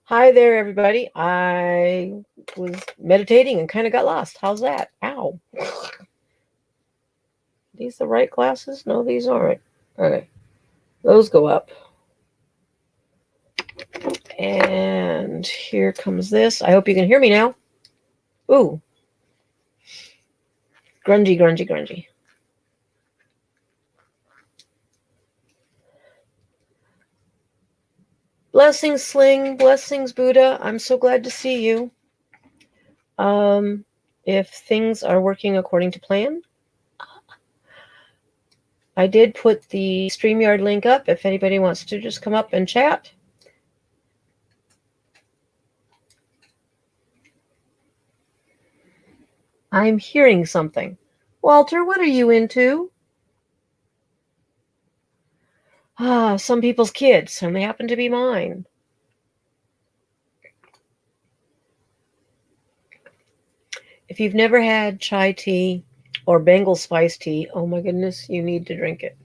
Hi there, everybody. I was meditating and kind of got lost. How's that? Ow. These the right glasses? No, these aren't. Okay. Those go up. And here comes this. I hope you can hear me now. Ooh. Grungy, grungy, grungy. Blessings, Sling. Blessings, Buddha. I'm so glad to see you. If things are working according to plan, I did put the StreamYard link up if anybody wants to just come up and chat. I'm hearing something. Walter, what are you into? Some people's kids, and they happen to be mine. If you've never had chai tea or Bengal spice tea, oh my goodness, you need to drink it.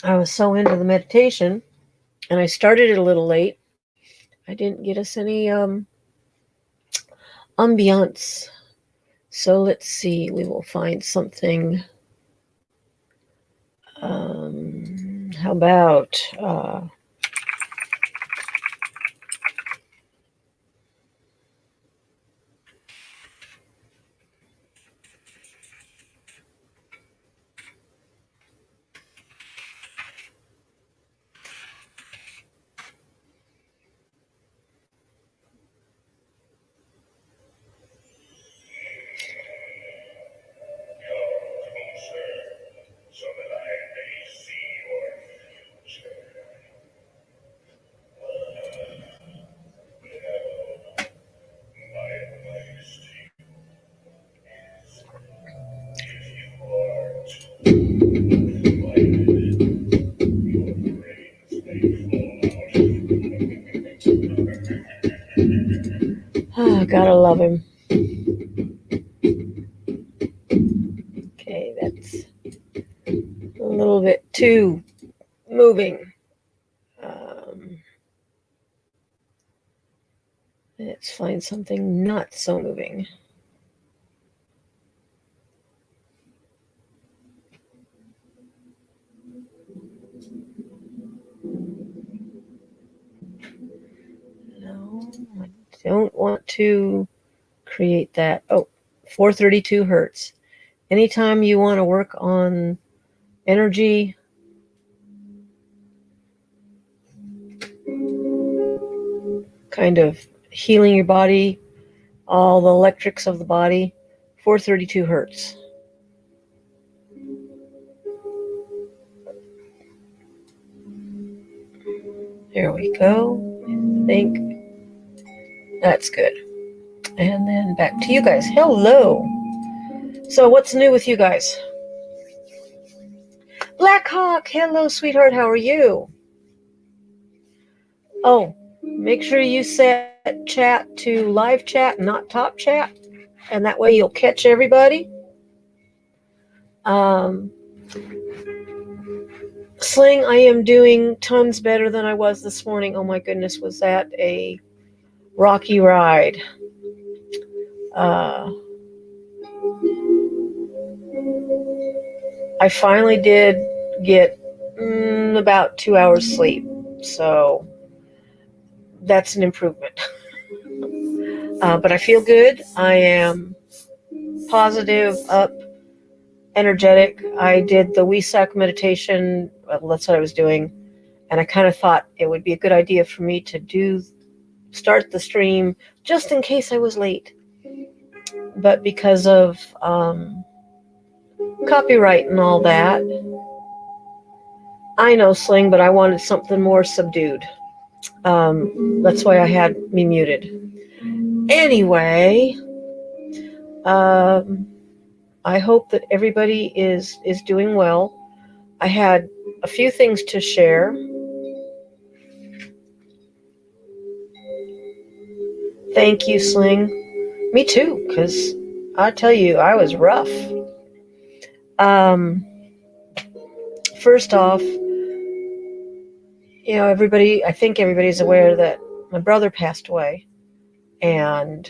I was so into the meditation, and I started it a little late. I didn't get us any ambiance. So let's see, we will find something. How about gotta love him. Okay, that's a little bit too moving. Let's find something not so moving. No, I don't want to create that. Oh, 432 hertz. Anytime you want to work on energy, kind of healing your body, all the electrics of the body, 432 hertz. There we go. I think that's good. And then back to you guys. Hello. So what's new with you guys? Blackhawk, hello, sweetheart. How are you? Oh, make sure you set chat to live chat, not top chat, and that way you'll catch everybody. Sling, I am doing tons better than I was this morning. Oh my goodness, was that a rocky ride? I finally did get about 2 hours sleep, so that's an improvement. But I feel good. I am positive, up, energetic. I did the Wesak meditation. Well, that's what I was doing. And I kind of thought it would be a good idea for me to start the stream just in case I was late. But because of copyright and all that, I know, Sling, but I wanted something more subdued. That's why I had me muted. Anyway, I hope that everybody is doing well. I had a few things to share. Thank you, Sling. Me too, because I tell you, I was rough. First off, I think everybody's aware that my brother passed away. And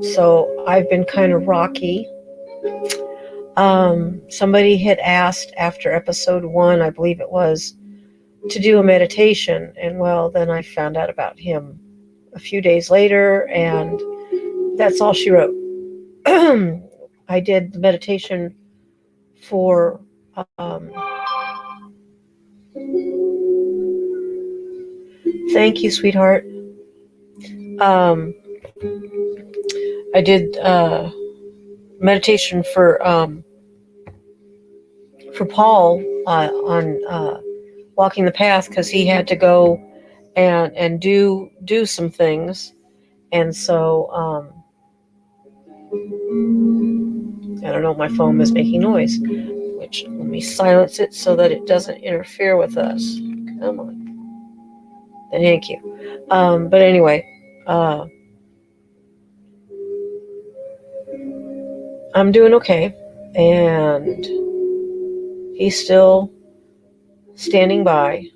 so I've been kind of rocky. Somebody had asked after episode 1, I believe it was, to do a meditation. And well, then I found out about him a few days later, and that's all she wrote. I did the meditation for thank you, sweetheart. I did meditation for Paul on walking the path, because he had to go and do some things, and so I don't know. My phone is making noise. Which, let me silence it so that it doesn't interfere with us. Come on. Thank you. But anyway, I'm doing okay, and he's still standing by.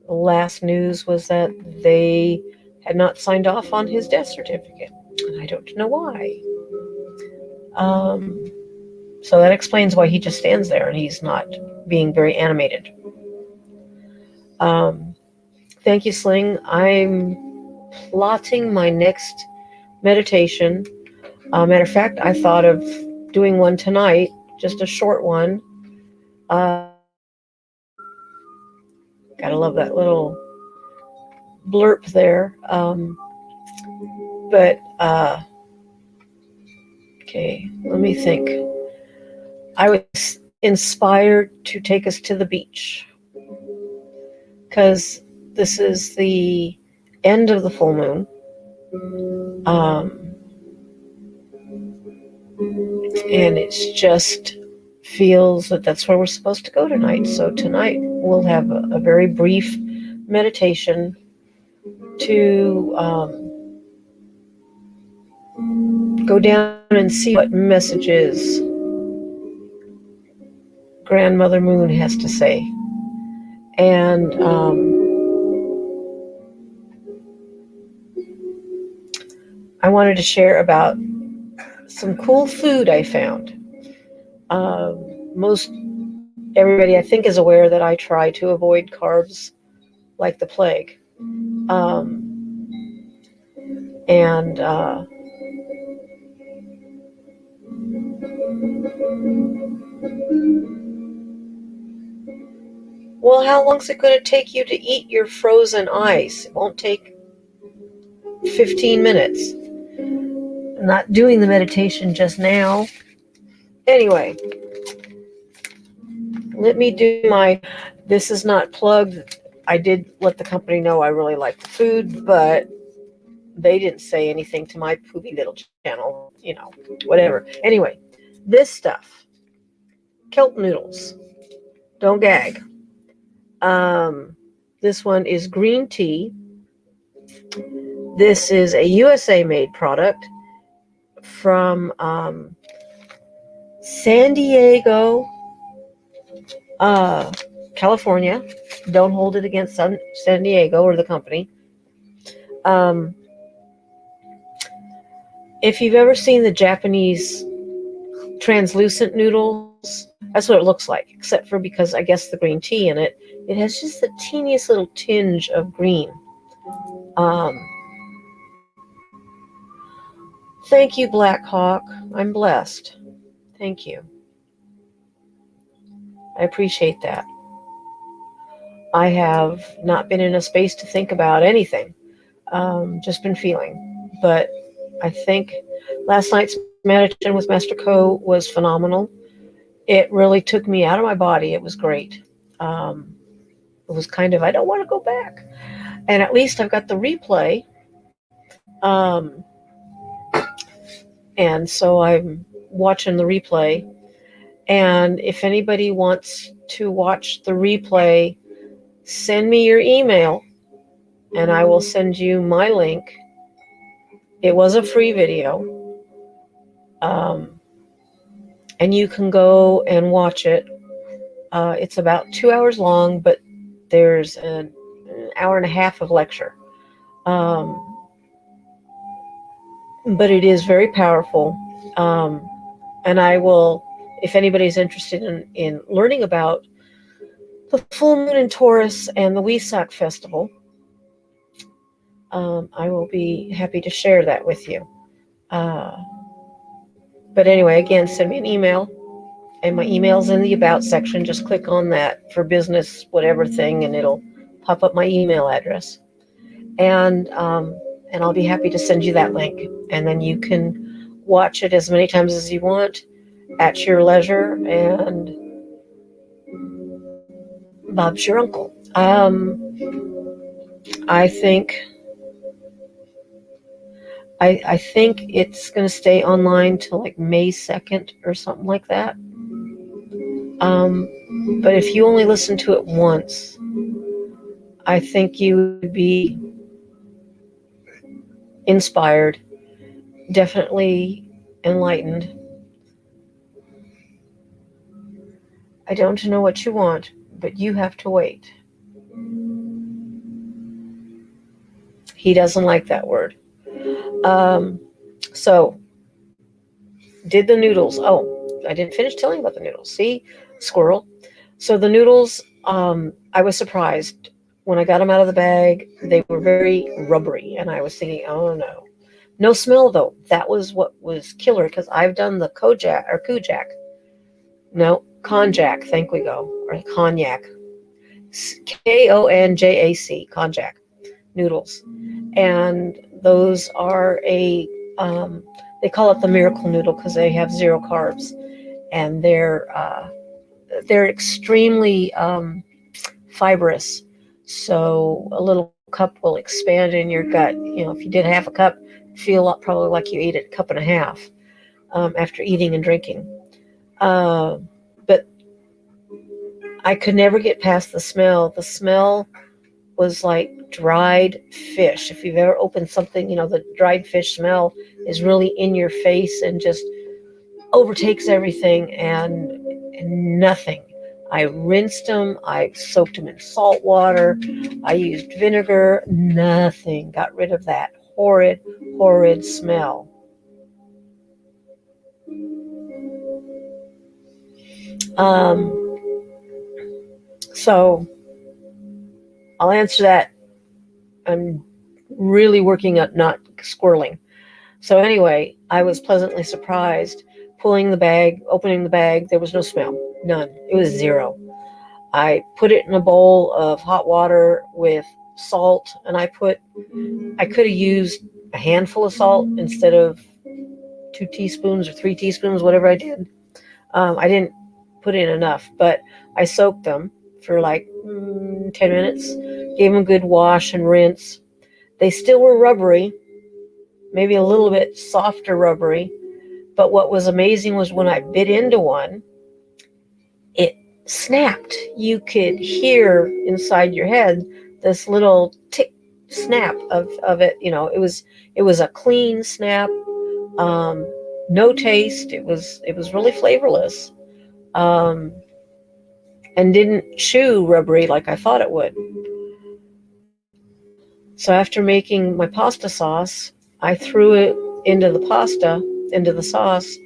The last news was that they had not signed off on his death certificate, and I don't know why. So that explains why he just stands there and he's not being very animated. Thank you, Sling. I'm plotting my next meditation. Matter of fact, I thought of doing one tonight, just a short one. Gotta love that little blurb there. Okay, let me think. I was inspired to take us to the beach, because this is the end of the full moon. And it just feels that that's where we're supposed to go tonight. So tonight we'll have a very brief meditation to go down and see what messages Grandmother Moon has to say. And I wanted to share about some cool food I found. Most everybody, I think, is aware that I try to avoid carbs like the plague. Well, how long is it going to take you to eat your frozen ice? It won't take 15 minutes. I'm not doing the meditation just now. Anyway, let me do this is not plugged. I did let the company know I really like the food, but they didn't say anything to my poopy little channel, whatever. Anyway, this stuff, kelp noodles, don't gag. This one is green tea. This is a USA made product from San Diego, California. Don't hold it against San Diego or the company. If you've ever seen the Japanese translucent noodles, that's what it looks like, except for, because I guess the green tea in it, it has just the teeniest little tinge of green. Thank you, Black Hawk. I'm blessed. Thank you. I appreciate that. I have not been in a space to think about anything. Just been feeling. But I think last night's meditation with Master Ko was phenomenal. It really took me out of my body. It was great. It was kind of, I don't want to go back. And at least I've got the replay. And so I'm watching the replay. And if anybody wants to watch the replay, send me your email and I will send you my link. It was a free video. And you can go and watch it. It's about 2 hours long, but there's an hour and a half of lecture. But it is very powerful. And I will, if anybody's interested in learning about the full moon in Taurus and the Wesak Festival, I will be happy to share that with you. But anyway, again, send me an email. And my email's in the About section. Just click on that for business, whatever thing, and it'll pop up my email address. And I'll be happy to send you that link. And then you can watch it as many times as you want at your leisure. And Bob's your uncle. I think it's going to stay online till like May 2nd or something like that. But if you only listen to it once, I think you would be inspired, definitely enlightened. I don't know what you want, but you have to wait. He doesn't like that word. So, did the noodles. Oh, I didn't finish telling about the noodles. See, squirrel. So the noodles, I was surprised. When I got them out of the bag, they were very rubbery. And I was thinking, oh no. No smell though. That was what was killer, because I've done the Kojak. No, Konjac, thank we go. Or Cognac. Konjac, Konjac noodles. And those are they call it the miracle noodle because they have 0 carbs. And they're extremely fibrous. So a little cup will expand in your gut. You know, if you did half a cup, feel probably like you ate a cup and a half after eating and drinking. But I could never get past the smell. The smell was like dried fish. If you've ever opened something, the dried fish smell is really in your face and just overtakes everything and nothing. I rinsed them. I soaked them in salt water. I used vinegar. Nothing got rid of that horrid, horrid smell. So I'll answer that. I'm really working at not squirreling. So anyway, I was pleasantly surprised. Opening the bag, there was no smell. None. It was 0. I put it in a bowl of hot water with salt, and I could have used a handful of salt instead of 2 teaspoons or 3 teaspoons, whatever I did. I didn't put in enough, but I soaked them for like 10 minutes, gave them a good wash and rinse. They still were rubbery, maybe a little bit softer rubbery, but what was amazing was when I bit into one, it snapped. You could hear inside your head this little tick snap of it. It was a clean snap, no taste. It was really flavorless, and didn't chew rubbery like I thought it would. So after making my pasta sauce, I threw it into the sauce,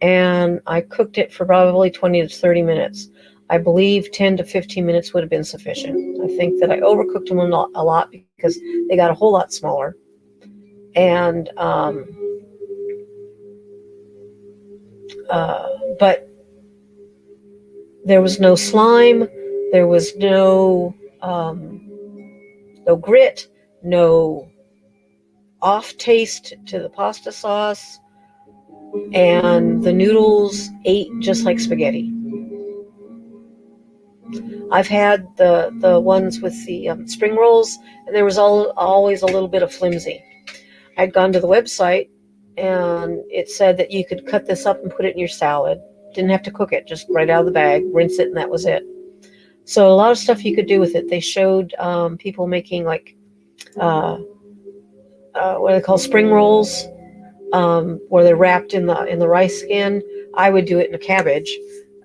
and I cooked it for probably 20 to 30 minutes. I believe 10 to 15 minutes would have been sufficient. I think that I overcooked them a lot because they got a whole lot smaller. And, but there was no slime, there was no grit, no off taste to the pasta sauce, and the noodles ate just like spaghetti. I've had the ones with the spring rolls, and there was always a little bit of flimsy. I'd gone to the website, and it said that you could cut this up and put it in your salad. Didn't have to cook it, just right out of the bag, rinse it, and that was it. So a lot of stuff you could do with it. They showed people making like what they call spring rolls, where they're wrapped in the rice skin. I would do it in a cabbage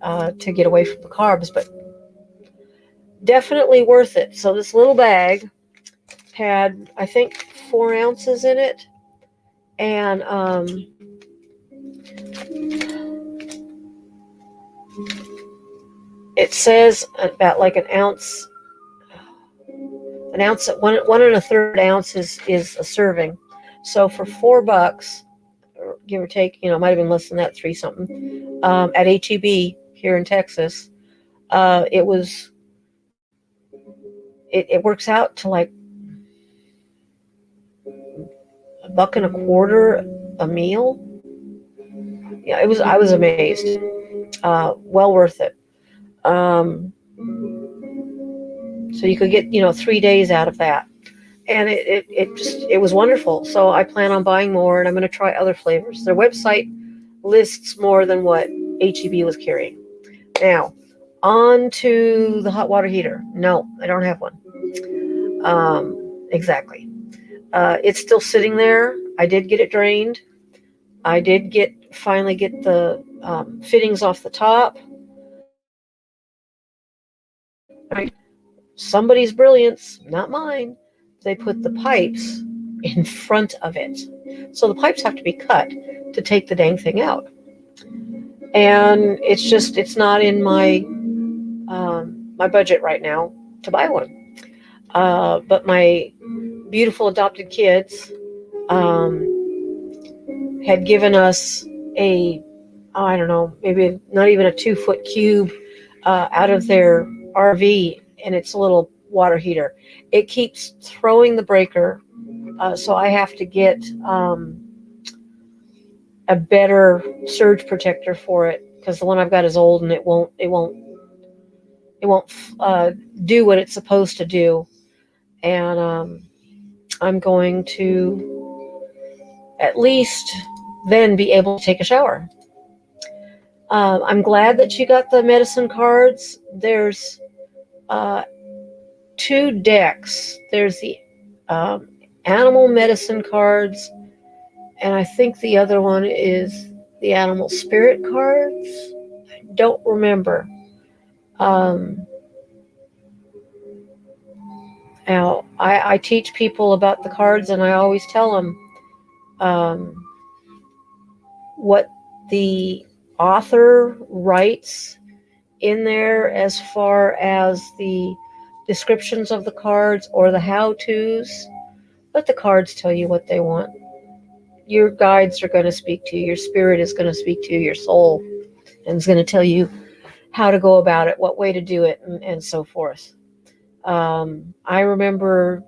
to get away from the carbs, but definitely worth it. So this little bag had, I think, 4 ounces in it. And it says about like an ounce, one and a third ounce is a serving. So for $4, give or take, it might have been less than that, 3 something, at HEB here in Texas, it was, it works out to like $1.25 a meal. Yeah, I was amazed. Well worth it. So you could get 3 days out of that, and it was wonderful. So I plan on buying more, and I'm going to try other flavors. Their website lists more than what HEB was carrying. Now, on to the hot water heater. No, I don't have one. Exactly. It's still sitting there. I did get it drained. I did finally get the fittings off the top. Somebody's brilliance, not mine. They put the pipes in front of it. So the pipes have to be cut to take the dang thing out. And it's not in my my budget right now to buy one. But my beautiful adopted kids had given us I don't know, maybe not even a 2-foot cube out of their RV, and it's a little water heater. It keeps throwing the breaker, so I have to get a better surge protector for it, because the one I've got is old and it won't do what it's supposed to do. And I'm going to at least then be able to take a shower. I'm glad that you got the medicine cards. There's 2 decks. There's the animal medicine cards, and I think the other one is the animal spirit cards. I don't remember. Now, I teach people about the cards, and I always tell them what the author writes in there as far as the descriptions of the cards or the how-tos. Let the cards tell you what they want. Your guides are going to speak to you. Your spirit is going to speak to you, your soul, and is going to tell you how to go about it, what way to do it, and so forth. I remember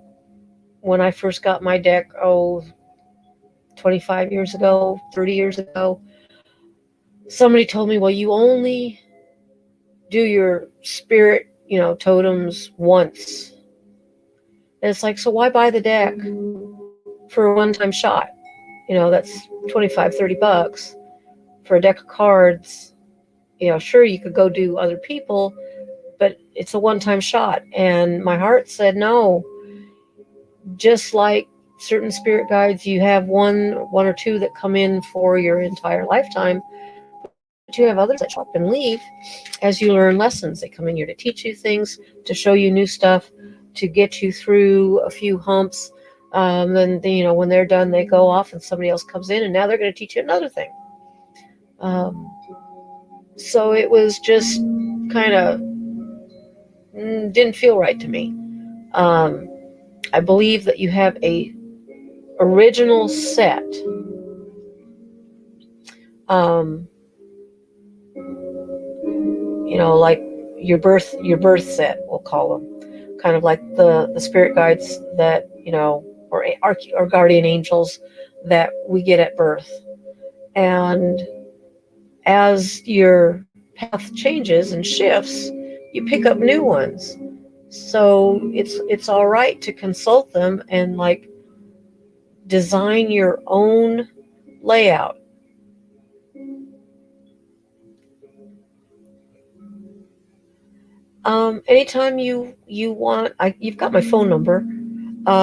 when I first got my deck, 25 years ago, 30 years ago, somebody told me, well, you only do your spirit, totems once. And it's like, so why buy the deck for a one-time shot? That's $25, $30 for a deck of cards. Sure, you could go do other people, but it's a one-time shot. And my heart said, no. Just like certain spirit guides, you have one or two that come in for your entire lifetime, but you have others that show up and leave as you learn lessons. They come in here to teach you things, to show you new stuff, to get you through a few humps. Then when they're done, they go off and somebody else comes in, and now they're going to teach you another thing. So it was just kind of didn't feel right to me. I believe that you have a original set. Like your birth set, we'll call them, kind of like the spirit guides that or guardian angels that we get at birth. And as your path changes and shifts, you pick up new ones. So it's all right to consult them and like design your own layout. Anytime you want, you've got my phone number.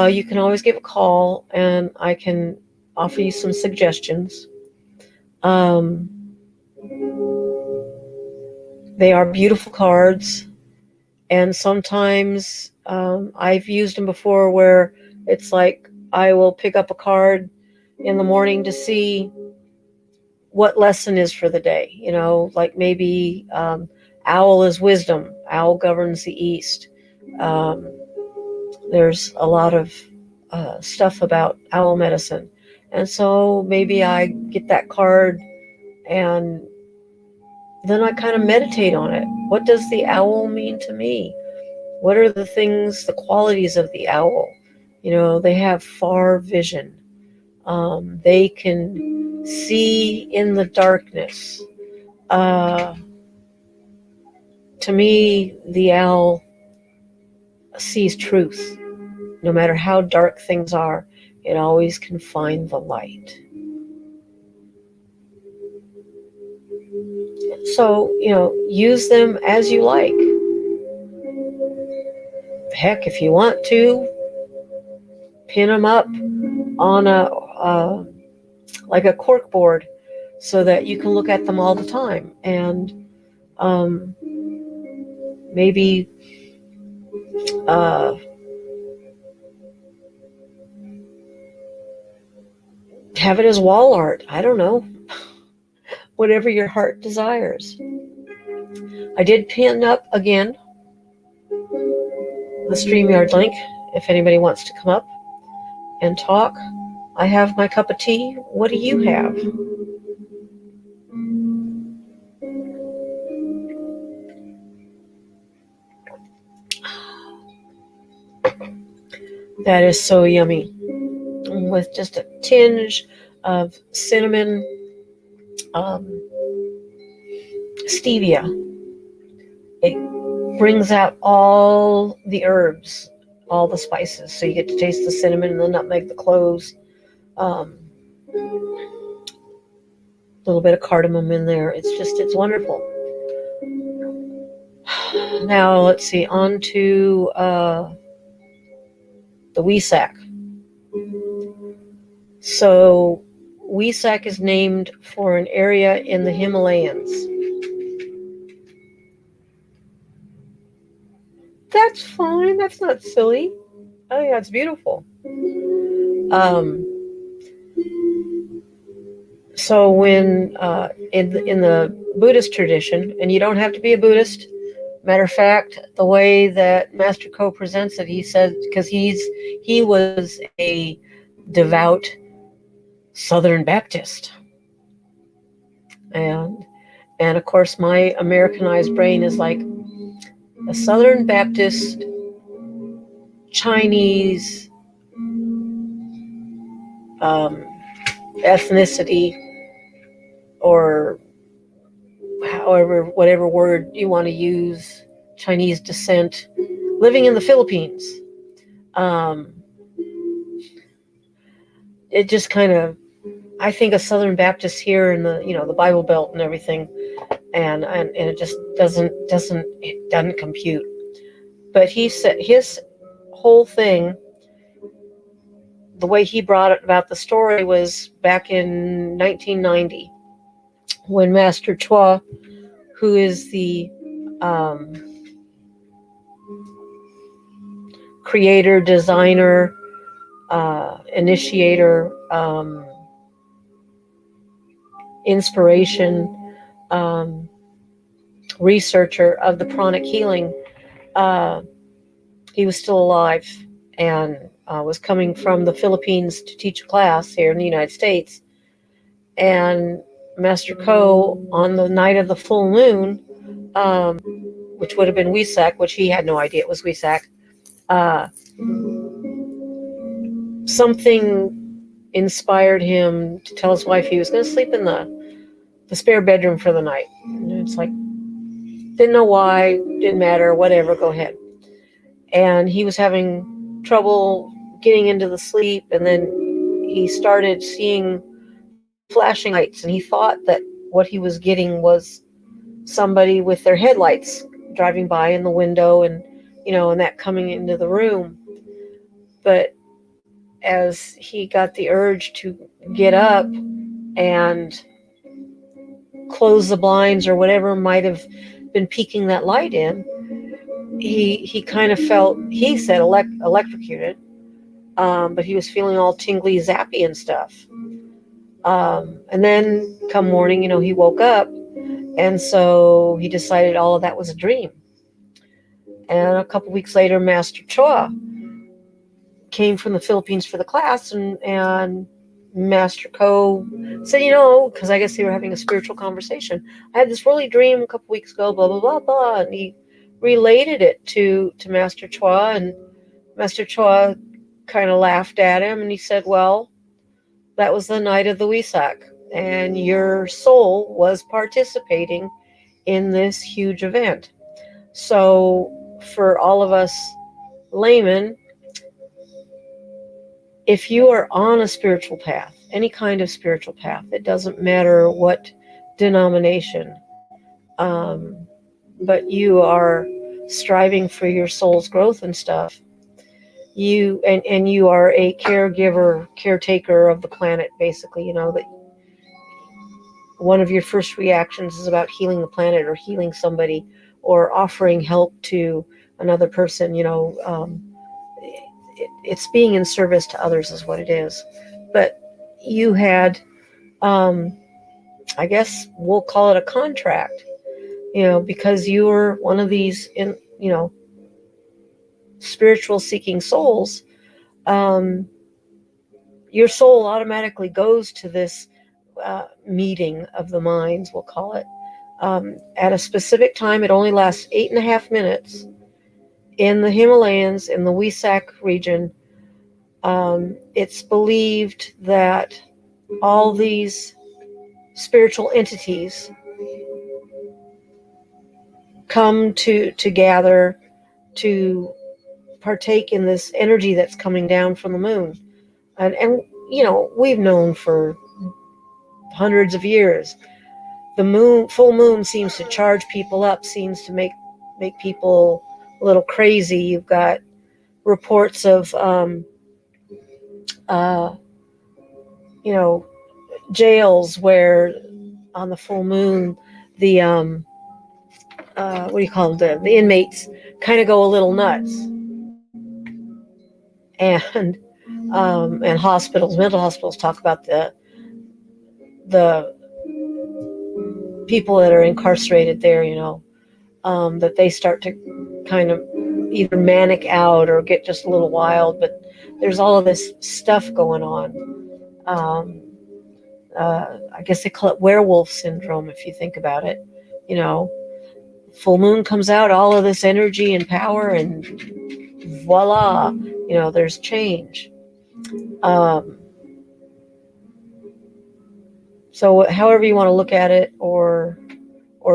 You can always give a call, and I can offer you some suggestions. They are beautiful cards, and sometimes I've used them before where it's like I will pick up a card in the morning to see what lesson is for the day. Like maybe owl is wisdom. Owl governs the east. Um, there's a lot of stuff about owl medicine. And so maybe I get that card and then I kind of meditate on it. What does the owl mean to me? What are the things, the qualities of the owl? They have far vision. They can see in the darkness. To me, the owl sees truth. No matter how dark things are, it always can find the light. So, use them as you like. Heck, if you want to, pin them up on like a cork board so that you can look at them all the time. And maybe have it as wall art. I don't know. Whatever your heart desires. I did pin up again the StreamYard link if anybody wants to come up and talk. I have my cup of tea. What do you have? That is so yummy. With just a tinge of cinnamon, stevia. It brings out all the herbs, all the spices. So you get to taste the cinnamon and the nutmeg, the cloves. A little bit of cardamom in there. It's wonderful. Now, let's see, on to the Wesak. So, Wesak is named for an area in the Himalayas. That's fine. That's not silly. I think that's beautiful. So when in the Buddhist tradition, and you don't have to be a Buddhist. Matter of fact, the way that Master Ko presents it, he said, because he was a devout Southern Baptist, and of course my Americanized brain is like a Southern Baptist Chinese ethnicity, or however, whatever word you want to use, Chinese descent, living in the Philippines. It just kind of, I think of Southern Baptists here in the the Bible Belt and everything, and it just doesn't compute. But he said his whole thing, the way he brought it about the story, was back in 1990 when Master Chua, who is the creator, designer, initiator, inspiration, researcher of the pranic healing, he was still alive and was coming from the Philippines to teach a class here in the United States. And Master Ko, on the night of the full moon, which would have been Wesak, which he had no idea it was Wesak, something inspired him to tell his wife he was going to sleep in the spare bedroom for the night. And it's like, didn't know why, didn't matter, whatever, go ahead. And he was having trouble getting into the sleep, and then he started seeing flashing lights, and he thought that what he was getting was somebody with their headlights driving by in the window, and and that coming into the room. But as he got the urge to get up and close the blinds or whatever might have been peeking that light in, he kind of felt, he said, electrocuted, but he was feeling all tingly, zappy and stuff. And then come morning, he woke up, and so he decided all of that was a dream. And a couple weeks later, Master Choa came from the Philippines for the class, and Master Ko said, because I guess they were having a spiritual conversation. I had this really dream a couple weeks ago, blah, blah, blah, blah. And he related it to Master Choa, and Master Choa kind of laughed at him, and he said, well, that was the night of the Wesak, and your soul was participating in this huge event. So for all of us laymen, if you are on a spiritual path, any kind of spiritual path, it doesn't matter what denomination, but you are striving for your soul's growth and stuff, you are a caretaker of the planet, basically, that one of your first reactions is about healing the planet or healing somebody or offering help to another person. It's being in service to others is what it is. But you had, I guess we'll call it a contract, because you were one of these, spiritual seeking souls. Your soul automatically goes to this meeting of the minds, we'll call it, at a specific time. It only lasts 8.5 minutes in the Himalayas, in the Wesak region. It's believed that all these spiritual entities come to gather to partake in this energy that's coming down from the moon. And we've known for hundreds of years, the full moon seems to charge people up, seems to make people a little crazy. You've got reports of jails where on the full moon the what do you call them, the inmates kind of go a little nuts, and mental hospitals talk about the people that are incarcerated there, that they start to kind of either manic out or get just a little wild. But there's all of this stuff going on. I guess they call it werewolf syndrome, if you think about it. Full moon comes out, all of this energy and power, and voila, there's change. So however you want to look at it or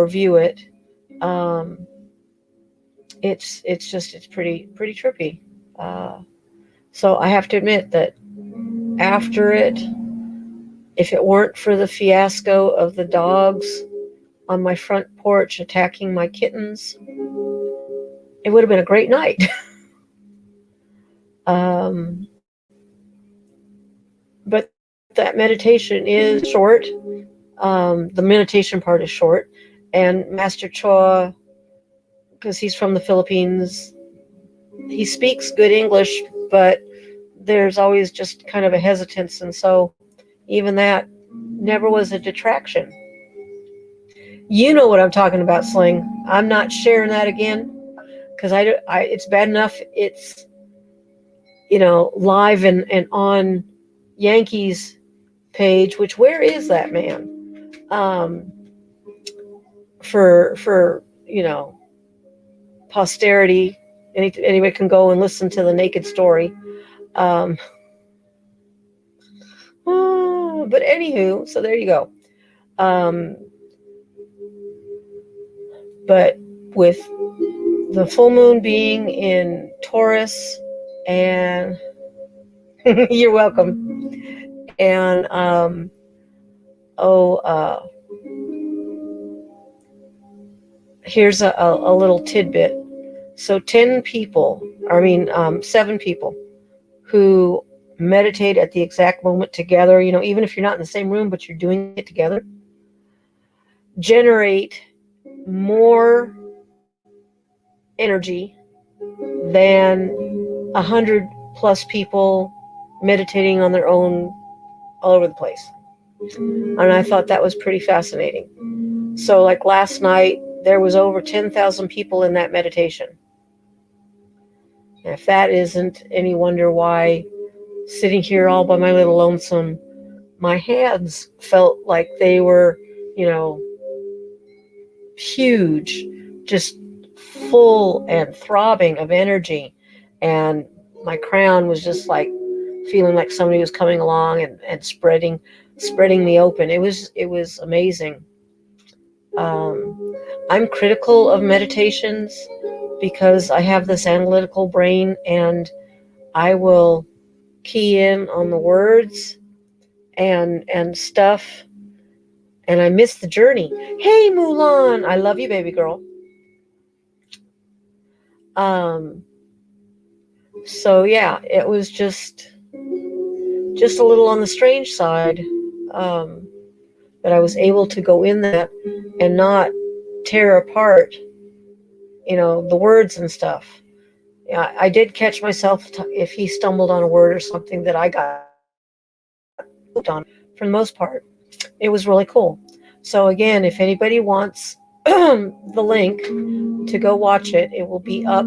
view it, it's pretty trippy. So I have to admit that after it, if it weren't for the fiasco of the dogs on my front porch attacking my kittens, it would have been a great night. But that meditation is short. The meditation part is short. And Master Choa, because he's from the Philippines, he speaks good English, but there's always just kind of a hesitance. And so even that never was a detraction. You know what I'm talking about, Sling. I'm not sharing that again because it's bad enough it's, live and on Yankees page, which where is that man? For posterity, anybody can go and listen to the naked story. But anywho, so there you go. But with the full moon being in Taurus, and you're welcome. And here's a little tidbit. So 7 people who meditate at the exact moment together, even if you're not in the same room, but you're doing it together, generate more energy than 100+ people meditating on their own all over the place. And I thought that was pretty fascinating. So like last night, there was over 10,000 people in that meditation. And if that isn't any wonder why, sitting here all by my little lonesome, my hands felt like they were, huge, just full and throbbing of energy. And my crown was just like feeling like somebody was coming along and spreading me open. It was amazing. I'm critical of meditations because I have this analytical brain, and I will key in on the words and stuff, and I miss the journey. Hey, Mulan, I love you, baby girl. So yeah, it was just a little on the strange side, that I was able to go in that and not tear apart, the words and stuff. Yeah, I did catch myself if he stumbled on a word or something that I got hooked on. For the most part, it was really cool. So again, if anybody wants the link to go watch it, it will be up,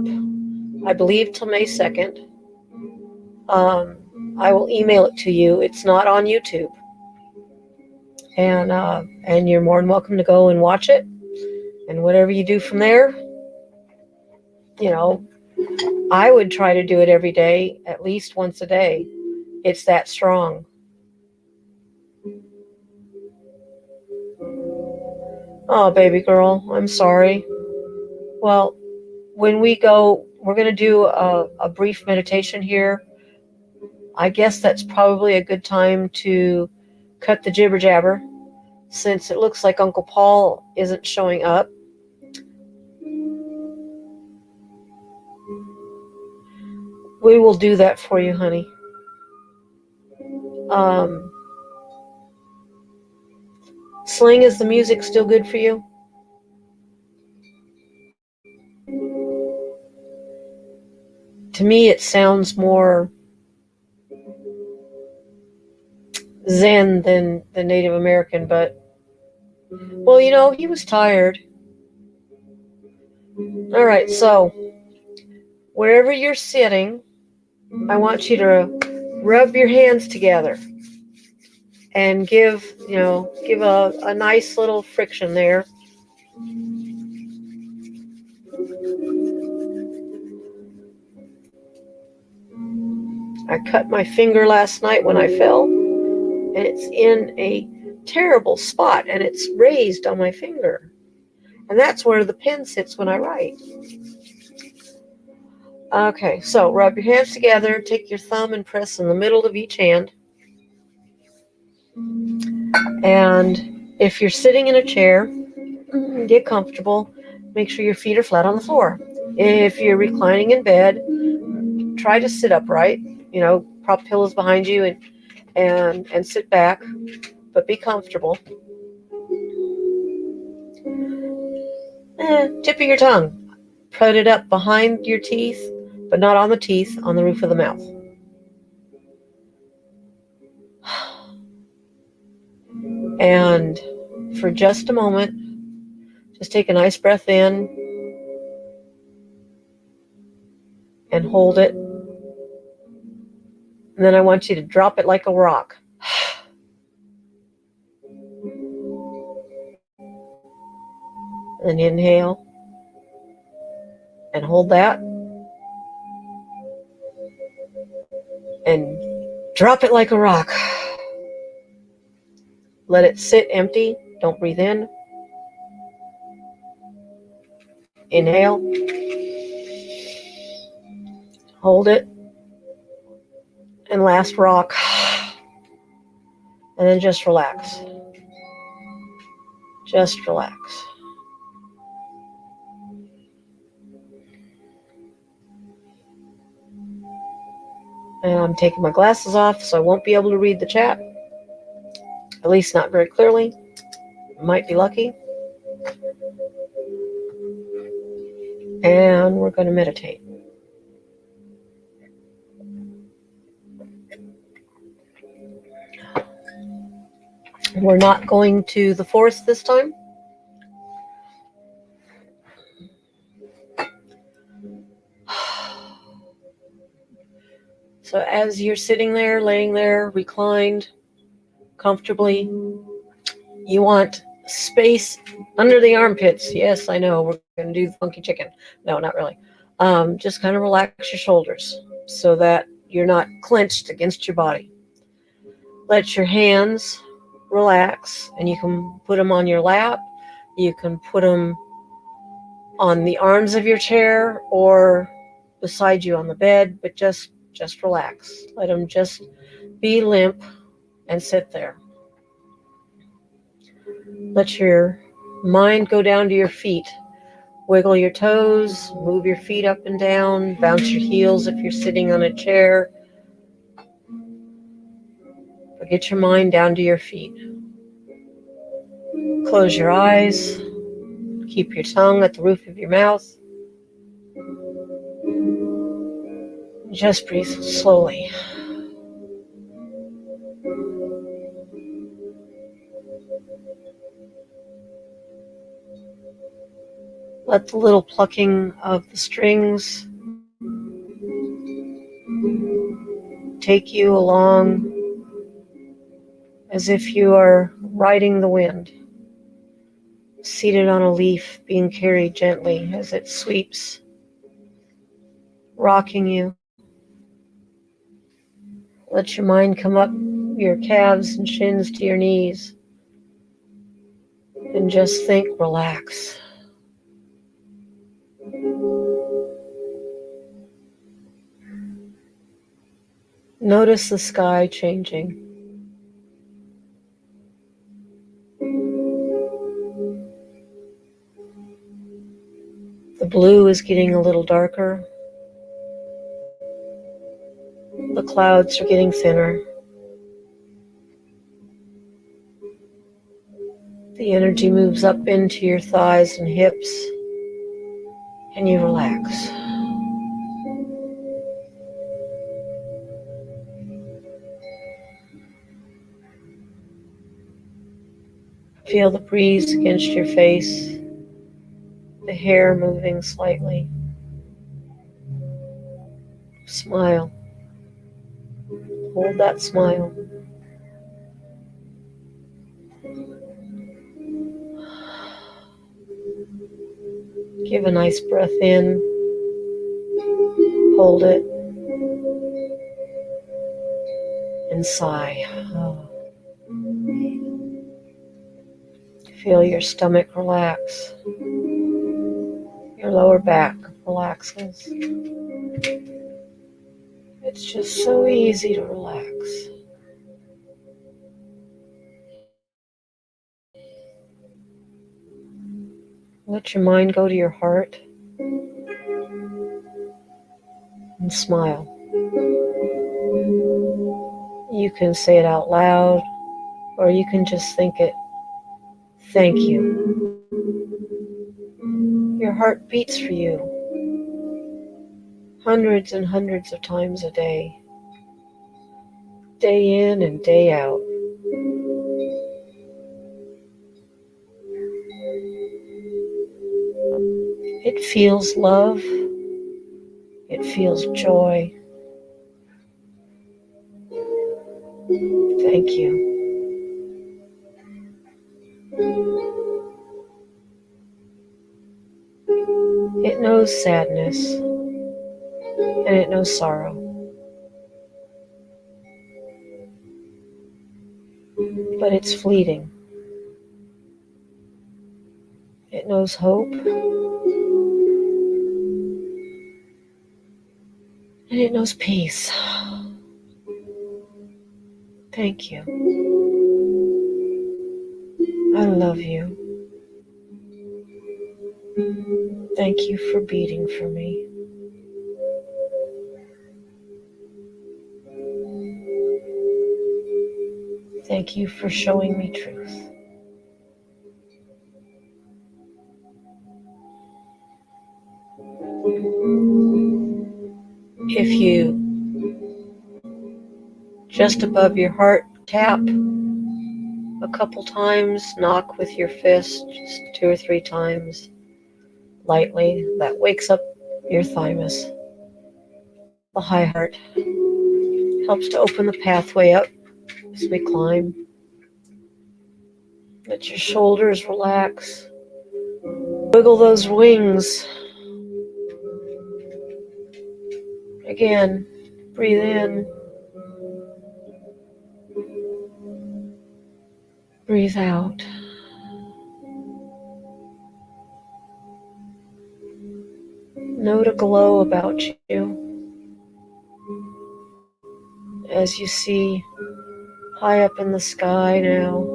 I believe, till May 2nd. I will email it to you. It's not on YouTube. And you're more than welcome to go and watch it. And whatever you do from there, I would try to do it every day, at least once a day. It's that strong. Oh, baby girl, I'm sorry. Well, when we go, we're going to do a brief meditation here. I guess that's probably a good time to cut the jibber jabber, since it looks like Uncle Paul isn't showing up. We will do that for you, honey. Sling, is the music still good for you? To me, it sounds more Zen than Native American, but, well, he was tired. All right, so wherever you're sitting, I want you to rub your hands together and give a nice little friction there. I cut my finger last night when I fell, and it's in a terrible spot, and it's raised on my finger. And that's where the pen sits when I write. Okay, so rub your hands together, take your thumb and press in the middle of each hand. And if you're sitting in a chair, get comfortable. Make sure your feet are flat on the floor. If you're reclining in bed, try to sit upright. Prop pillows behind you and sit back, but be comfortable. Tip of your tongue, put it up behind your teeth, but not on the teeth, on the roof of the mouth. And for just a moment, just take a nice breath in and hold it. And then I want you to drop it like a rock. And inhale and hold that. And drop it like a rock. Let it sit empty. Don't breathe in. Inhale. Hold it. And last rock. And then just relax. Just relax. And I'm taking my glasses off, so I won't be able to read the chat. At least not very clearly. Might be lucky. and we're going to meditate. We're not going to the forest this time. So as you're sitting there, laying there, reclined comfortably, you want space under the armpits. Yes, I know, we're going to do the funky chicken. No, not really. Just kind of relax your shoulders so that you're not clenched against your body. Let your hands relax, and you can put them on your lap. You can put them on the arms of your chair or beside you on the bed, but just relax. Let them just be limp and sit there. Let your mind go down to your feet. Wiggle your toes, move your feet up and down, bounce your heels if you're sitting on a chair. But get your mind down to your feet. Close your eyes. Keep your tongue at the roof of your mouth. Just breathe slowly. Let the little plucking of the strings take you along as if you are riding the wind, seated on a leaf, being carried gently as it sweeps, rocking you. Let your mind come up your calves and shins to your knees and just think, relax. Notice the sky changing. The blue is getting a little darker. The clouds are getting thinner. The energy moves up into your thighs and hips, and you relax. Feel the breeze against your face, the hair moving slightly. Smile. Hold that smile. Give a nice breath in. Hold it. And sigh. Feel your stomach relax. Your lower back relaxes. It's just so easy to relax. Let your mind go to your heart and smile. You can say it out loud, or you can just think it. Thank you. Your heart beats for you hundreds and hundreds of times a day, day in and day out. It feels love. It feels joy. Thank you. It knows sadness and it knows sorrow. But it's fleeting. It knows hope and it knows peace. Thank you. I love you. Thank you for beating for me. Thank you for showing me truth. you just above your heart. Tap a couple times, knock with your fist just 2 or 3 times lightly. That wakes up your thymus. The high heart helps to open the pathway up as we climb. Let your shoulders relax. Wiggle those wings. Again, breathe in. Breathe out. Note a glow about you as you see high up in the sky now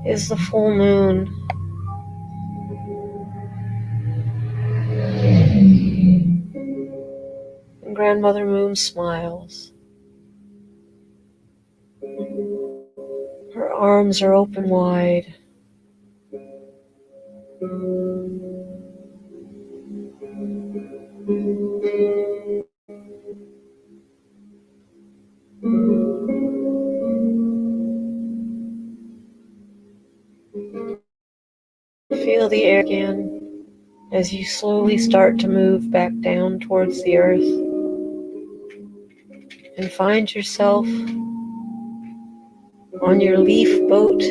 is the full moon. And Grandmother Moon smiles. Her arms are open wide. Feel the air again as you slowly start to move back down towards the earth and find yourself on your leaf boat,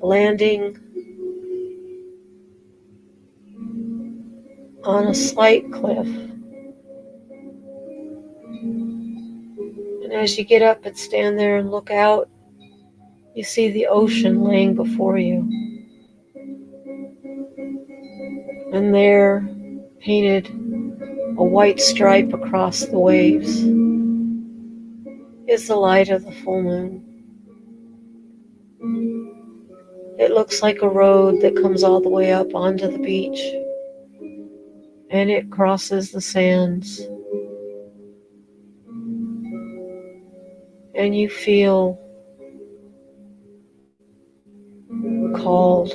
landing on a slight cliff. And as you get up and stand there and look out, you see the ocean laying before you. And there, painted a white stripe across the waves, is the light of the full moon. It looks like a road that comes all the way up onto the beach, and it crosses the sands. And you feel called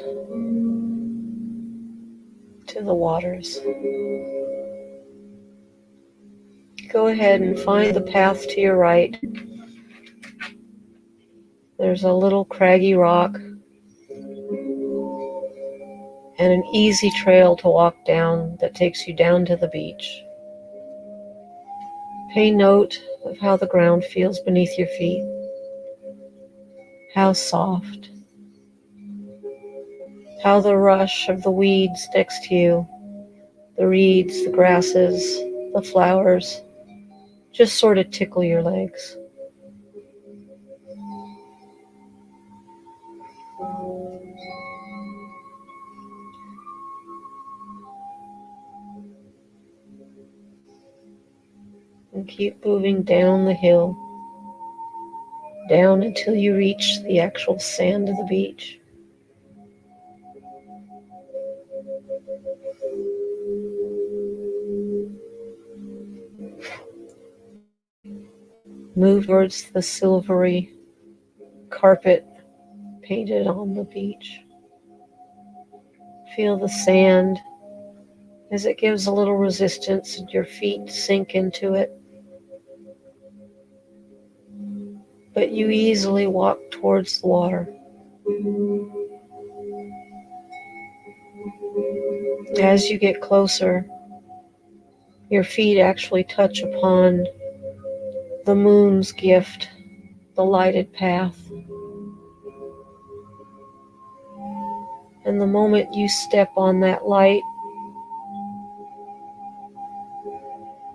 to the waters. Go ahead and find the path to your right. There's a little craggy rock and an easy trail to walk down that takes you down to the beach. Pay note of how the ground feels beneath your feet. How soft. How the rush of the weeds next to you, the reeds, the grasses, the flowers, just sort of tickle your legs. And keep moving down the hill, down until you reach the actual sand of the beach. Move towards the silvery carpet painted on the beach. Feel the sand as it gives a little resistance and your feet sink into it. But you easily walk towards the water. As you get closer, your feet actually touch upon the moon's gift, the lighted path. And the moment you step on that light,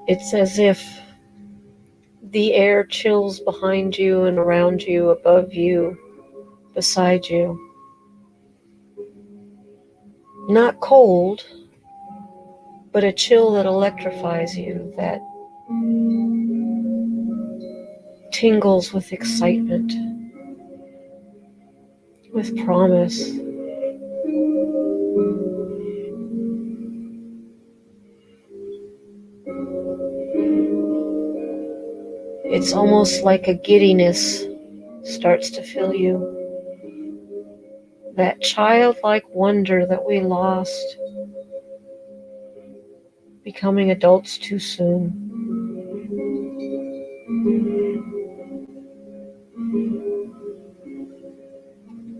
it's as if the air chills behind you and around you, above you, beside you. Not cold, but a chill that electrifies you, that tingles with excitement, with promise. It's almost like a giddiness starts to fill you. That childlike wonder that we lost. becoming adults too soon.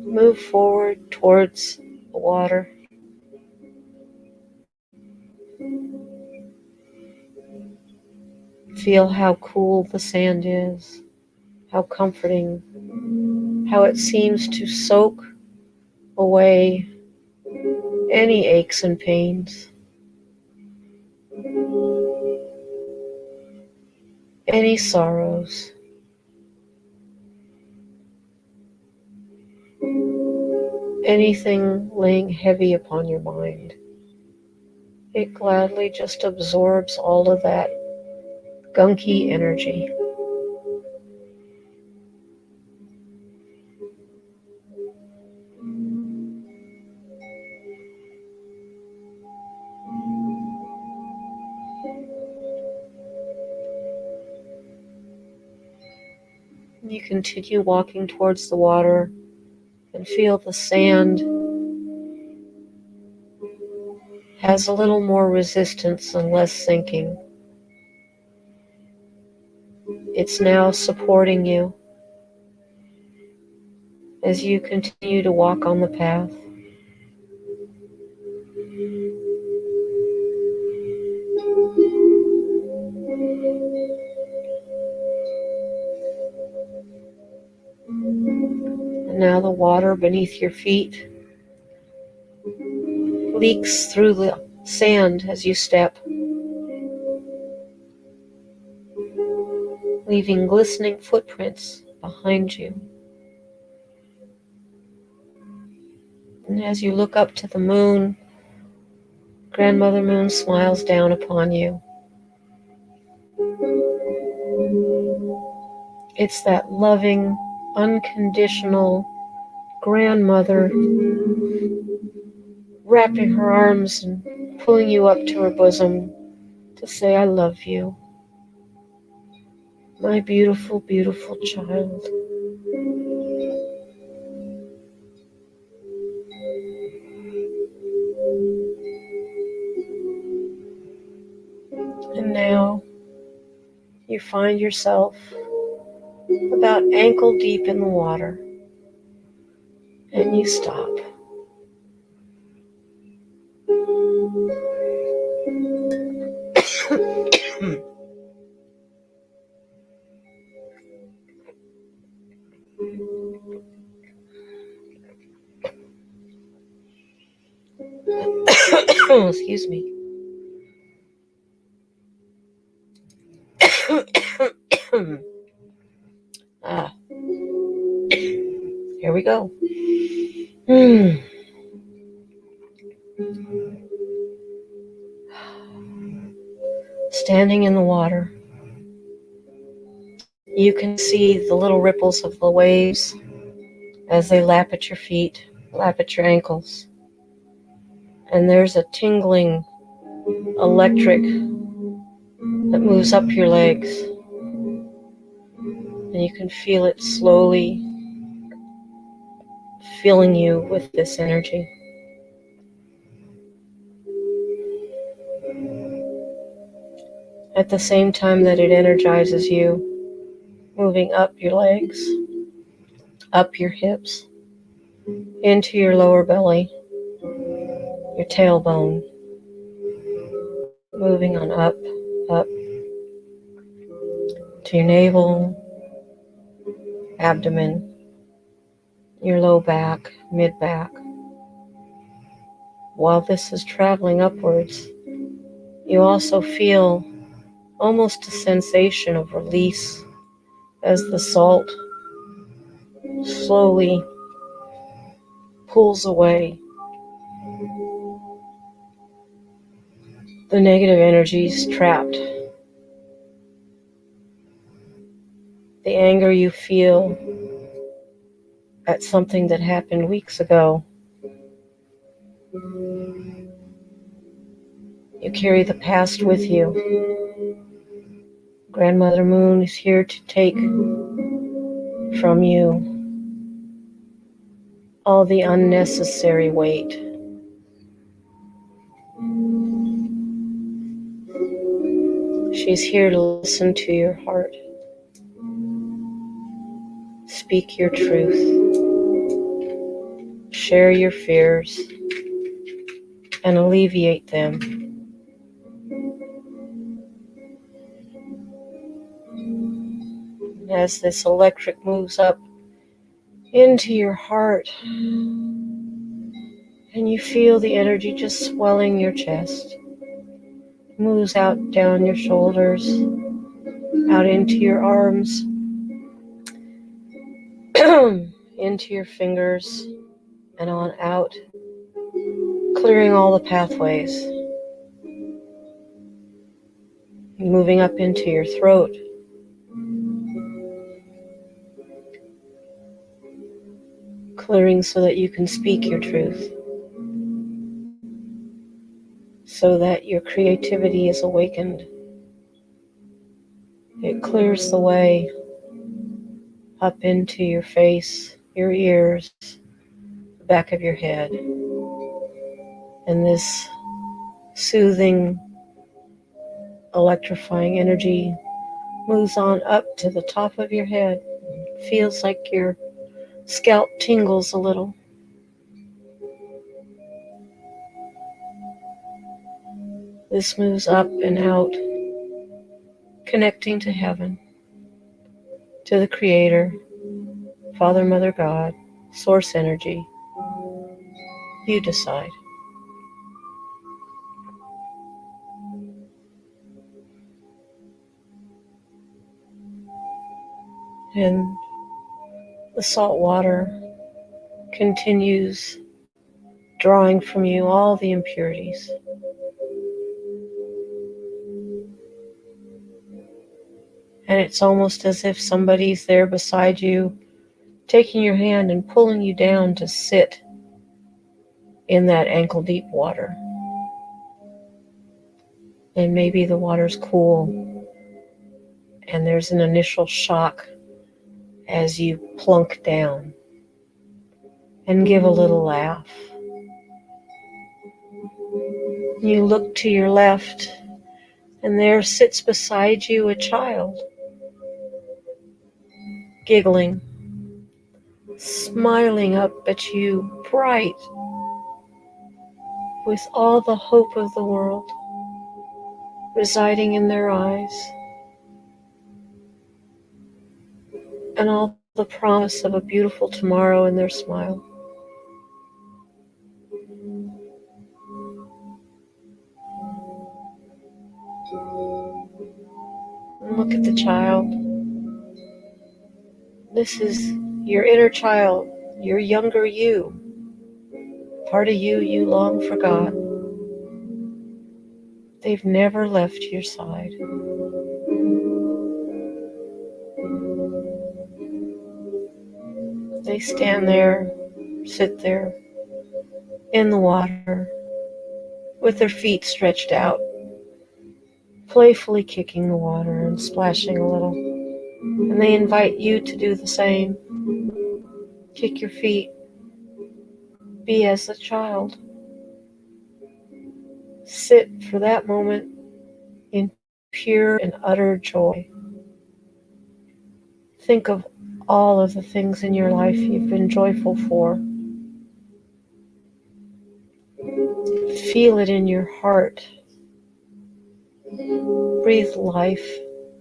Move forward towards the water. Feel how cool the sand is, how comforting, how it seems to soak away any aches and pains, any sorrows, anything laying heavy upon your mind. It gladly just absorbs all of that gunky energy. You continue walking towards the water and feel the sand has a little more resistance and less sinking. It's now supporting you as you continue to walk on the path. And now the water beneath your feet leaks through the sand as you step, leaving glistening footprints behind you. And as you look up to the moon, Grandmother Moon smiles down upon you. It's that loving, unconditional grandmother wrapping her arms and pulling you up to her bosom to say, I love you, my beautiful, beautiful child. And now you find yourself about ankle deep in the water, and you stop. Excuse me. Here we go. Standing in the water, you can see the little ripples of the waves as they lap at your feet, lap at your ankles. And there's a tingling electric that moves up your legs. And you can feel it slowly filling you with this energy. At the same time that it energizes you, moving up your legs, up your hips, into your lower belly, your tailbone, moving on up to your navel, abdomen, your low back, mid-back. While this is traveling upwards, you also feel almost a sensation of release as the salt slowly pulls away the negative energies trapped. The anger you feel at something that happened weeks ago. You carry the past with you. Grandmother Moon is here to take from you all the unnecessary weight. She's here to listen to your heart. Speak your truth. Share your fears and alleviate them. And as this electric moves up into your heart, and you feel the energy just swelling your chest, moves out down your shoulders, out into your arms, into your fingers, and on out, clearing all the pathways, moving up into your throat, clearing so that you can speak your truth, so that your creativity is awakened. It clears the way up into your face, your ears, the back of your head. And this soothing, electrifying energy moves on up to the top of your head. It feels like your scalp tingles a little. This moves up and out, connecting to heaven, to the Creator, Father, Mother, God, Source Energy. You decide. And the salt water continues drawing from you all the impurities. And it's almost as if somebody's there beside you, taking your hand and pulling you down to sit in that ankle-deep water. And maybe the water's cool, and there's an initial shock as you plunk down and give a little laugh. You look to your left, and there sits beside you a child, giggling, smiling up at you, bright, with all the hope of the world residing in their eyes, and all the promise of a beautiful tomorrow in their smile. And look at the child. This is your inner child, your younger you, part of you you long forgot. They've never left your side. They stand there, sit there, in the water, with their feet stretched out, playfully kicking the water and splashing a little. And they invite you to do the same. Kick your feet. Be as a child. Sit for that moment in pure and utter joy. Think of all of the things in your life you've been joyful for. Feel it in your heart. Breathe life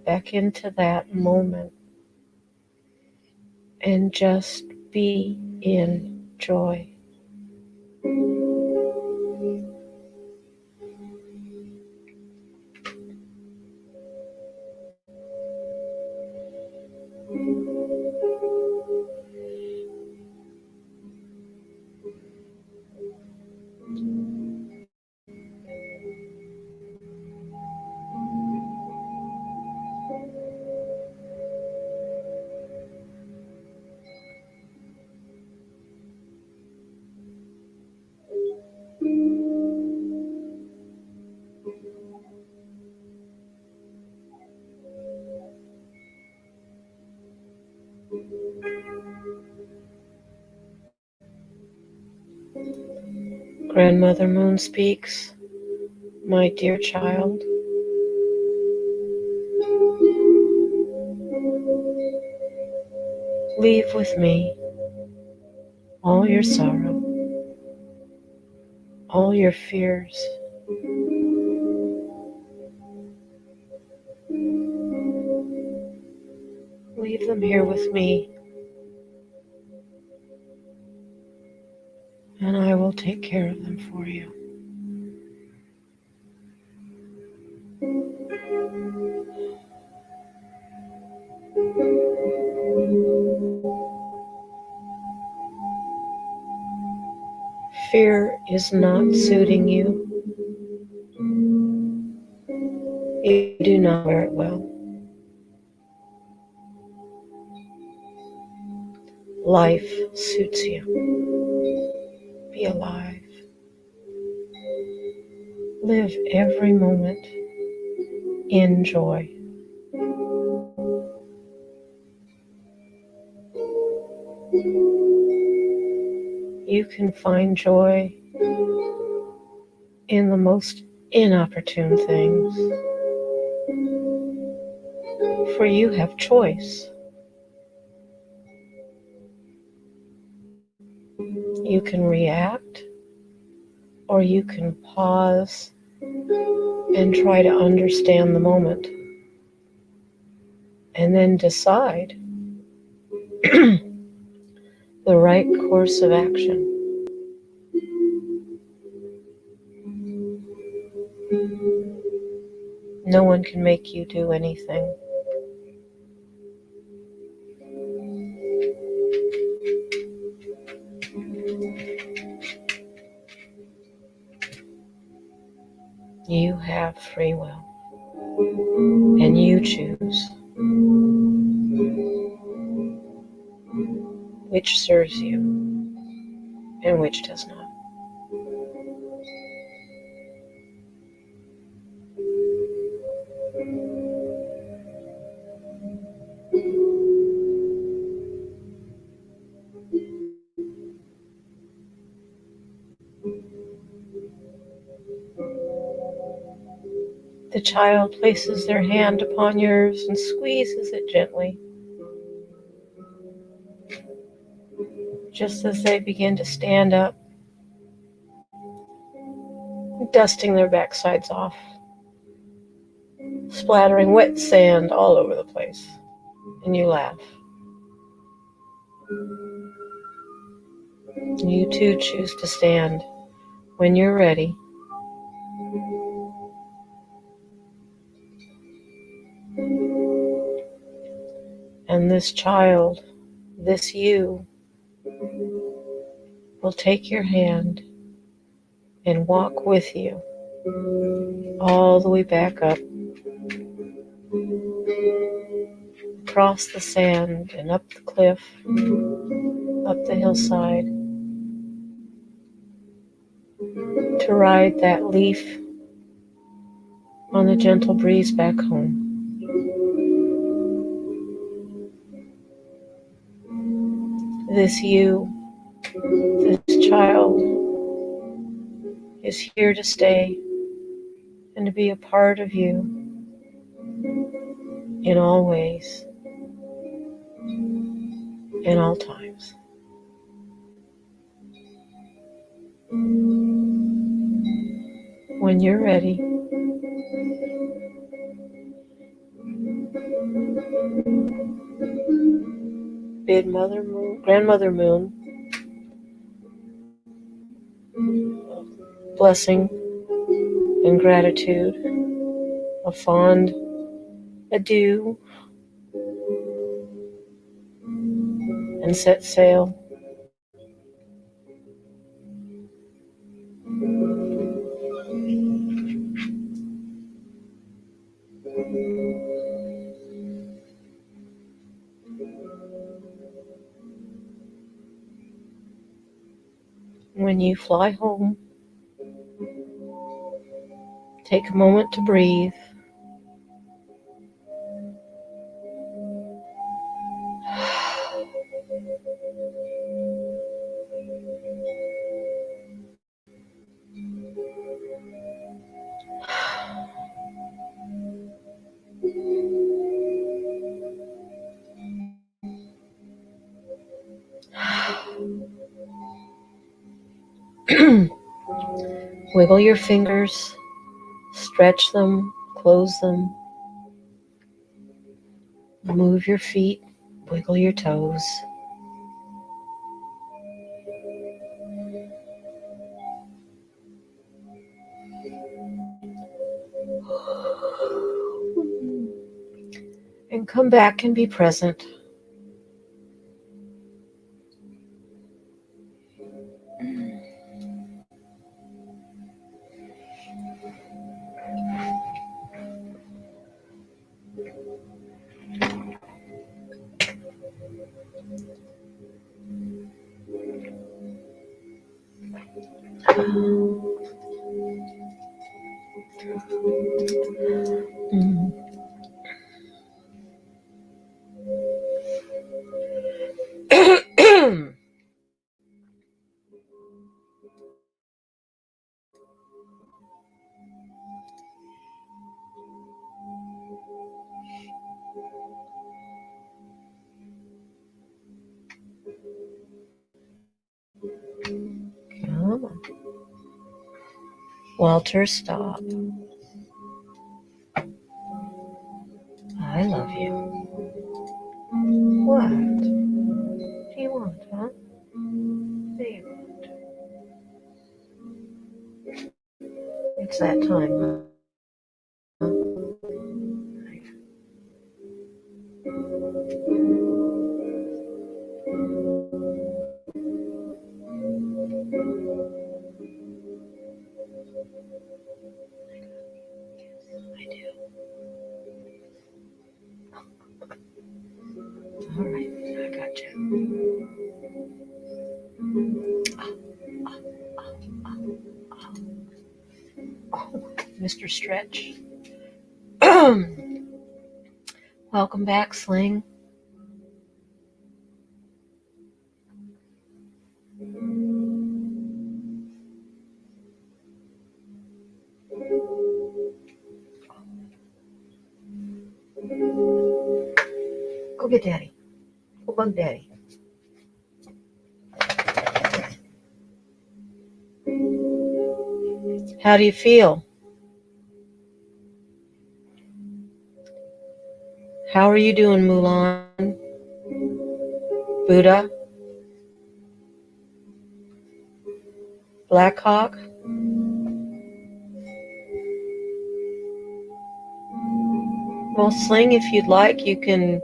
back into that moment and just be in joy. Grandmother Moon speaks. My dear child, Leave with me all your sorrow, all your fears. Leave them here with me, and I will take care of them for you. Fear is not suiting you. You do not wear it well. Life suits you. Be alive. Live every moment in joy. You can find joy in the most inopportune things, for you have choice. You can react, or you can pause and try to understand the moment, and then decide the right course of action. No one can make you do anything. You have free will, and you choose which serves you and which does not. The child places their hand upon yours and squeezes it gently, just as they begin to stand up, dusting their backsides off, splattering wet sand all over the place, and you laugh. You too choose to stand. When you're ready, and this child, this you, will take your hand and walk with you all the way back up, across the sand and up the cliff, up the hillside, to ride that leaf on the gentle breeze back home. This you, this child, is here to stay and to be a part of you in all ways, in all times. When you're ready, bid Mother Moon, Grandmother Moon, blessing and gratitude, a fond adieu, and set sail. When you fly home, take a moment to breathe. Wiggle your fingers, stretch them, close them, move your feet, wiggle your toes. And come back and be present. Come on. Walter, stop. I love you. What do you want, huh? What do you want? It's that time, huh? I do. All right, I got you. Oh, Mr. Stretch. Welcome back, Sling. Go get Daddy. Go bug Daddy. How do you feel? How are you doing, Mulan? Buddha? Black Hawk? Well, Sling, if you'd like, you can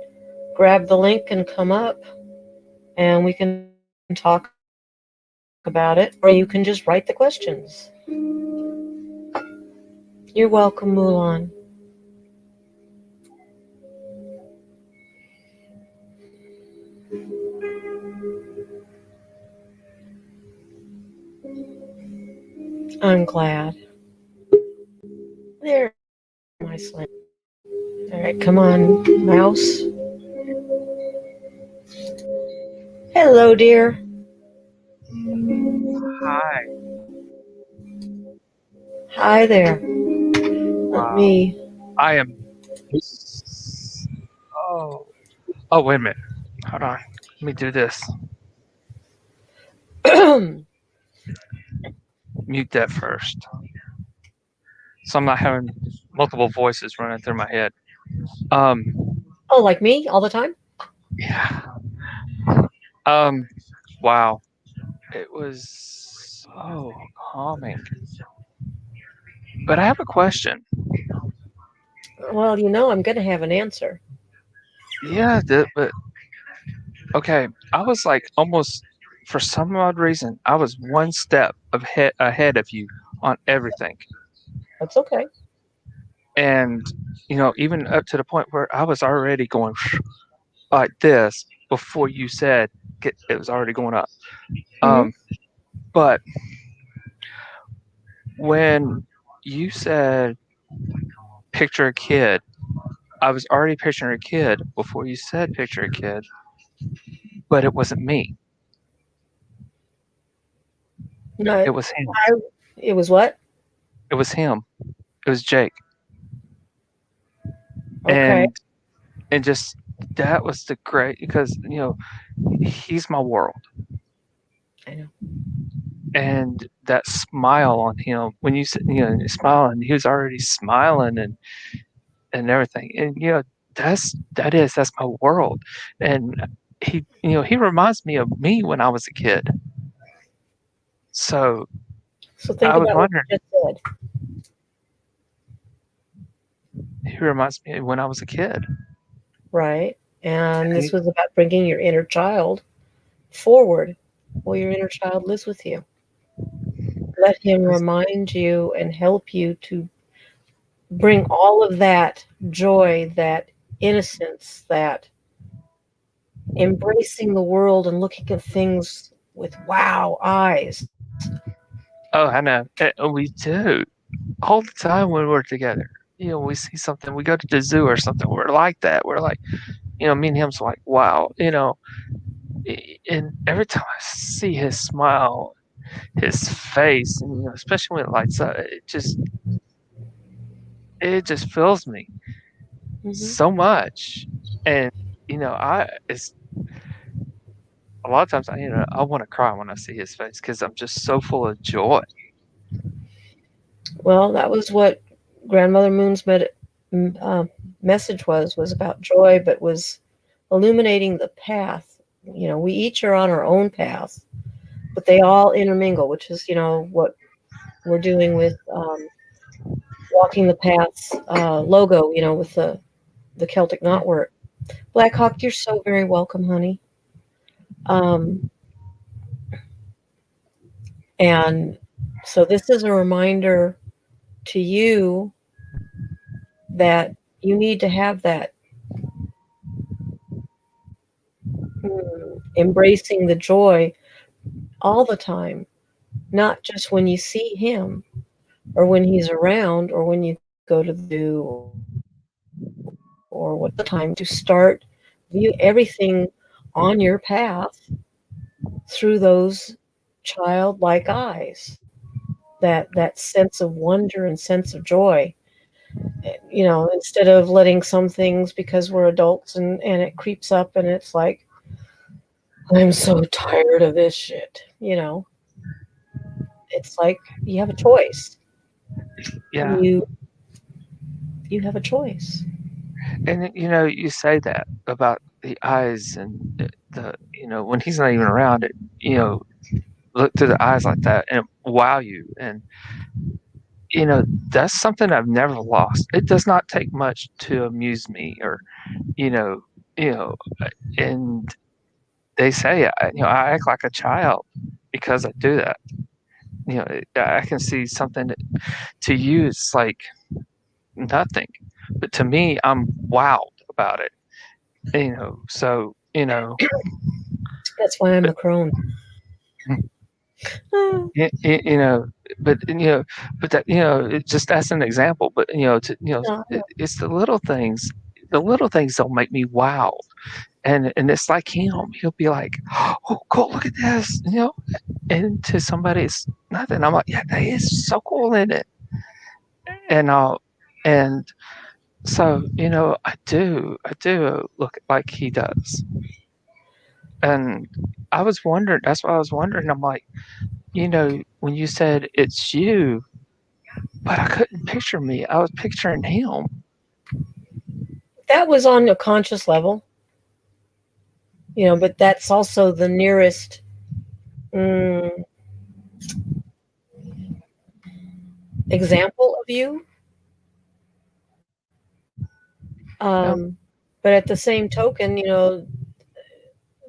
grab the link and come up, and we can talk about it, or you can just write the questions. You're welcome, Mulan. I'm glad. There, my Sling. All right, come on, Mouse. Hello, dear. Hi. Hi there. Let Wow. me. I am. Oh. Oh, wait a minute. Hold on. Let me do this. Mute that first. So I'm not having multiple voices running through my head. Oh, like me all the time? Yeah. Wow. It was so calming. But I have a question. Well, you know I'm going to have an answer. Yeah, but okay. I was like almost, for some odd reason, I was one step ahead of you on everything. That's okay. And even up to the point where I was already going like this before you said it was already going up. Mm-hmm. But when you said picture a kid, I was already picturing a kid before you said picture a kid, but it wasn't me. No, It was him. it was what? It was him. It was Jake. Okay. And just that was the great, because he's my world. I know. and that smile on him when you said, smiling, he was already smiling and everything. And that's my world. And he reminds me of me when I was a kid. So So I think was about what wondering, you just said, he reminds me of when I was a kid. right? And And this was about bringing your inner child forward. Well, your inner child lives with you. Let him remind you and help you to bring all of that joy, that innocence, that embracing the world and looking at things with wow eyes. oh, I know. We do all the time when we're together. We see something, we go to the zoo or something. We're like that. We're like, me and him's like, wow, and every time I see his smile, his face, and especially when it lights up, it just fills me Hmm. so much. And I it's a lot of times I want to cry when I see his face because I'm just so full of joy. Well, that was what Grandmother Moon's message was about joy, but was illuminating the path. We each are on our own path, but they all intermingle, which is, what we're doing with walking the paths logo, with the Celtic knotwork. Black Hawk, you're so very welcome, honey. Um, and so this is a reminder to you that you need to have that embracing the joy all the time, not just when you see him or when he's around or when you go to the zoo or what the time to start viewing everything on your path through those childlike eyes, that sense of wonder and sense of joy. Instead of letting some things, because we're adults, and it creeps up and it's like, I'm so tired of this shit. It's like you have a choice. Yeah, You have a choice. and you say that about the eyes and when he's not even around it. Look through the eyes like that and wow you. And that's something I've never lost. It does not take much to amuse me, or you know, you know, and they say I act like a child because I do that. I can see something that to you it's like nothing, but to me I'm wowed about it. So That's why I'm but a crone. Ah, you know, but but that it's just that's an example. But no, it's the little things. The little things don't make me wow. And it's like him. He'll be like, "Oh, cool! Look at this!" And to somebody, it's nothing. I'm like, "Yeah, that is so cool in it." And so I do look like he does. And I was wondering. That's what I was wondering. I'm like, when you said it's you, but I couldn't picture me. I was picturing him. that was on a conscious level, but that's also the nearest mm, example of you. Yeah, But at the same token,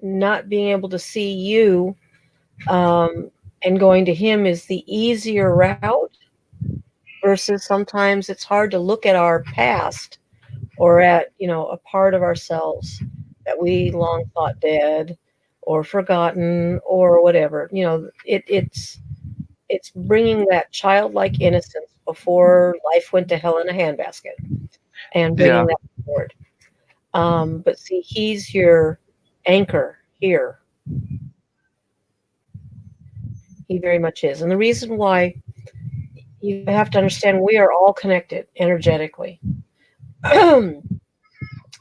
not being able to see you and going to him is the easier route, versus sometimes it's hard to look at our past or at a part of ourselves that we long thought dead or forgotten or whatever. It's bringing that childlike innocence before life went to hell in a handbasket and bringing yeah, that forward. But see, he's your anchor here. He very much is. And the reason why, you have to understand, we are all connected energetically.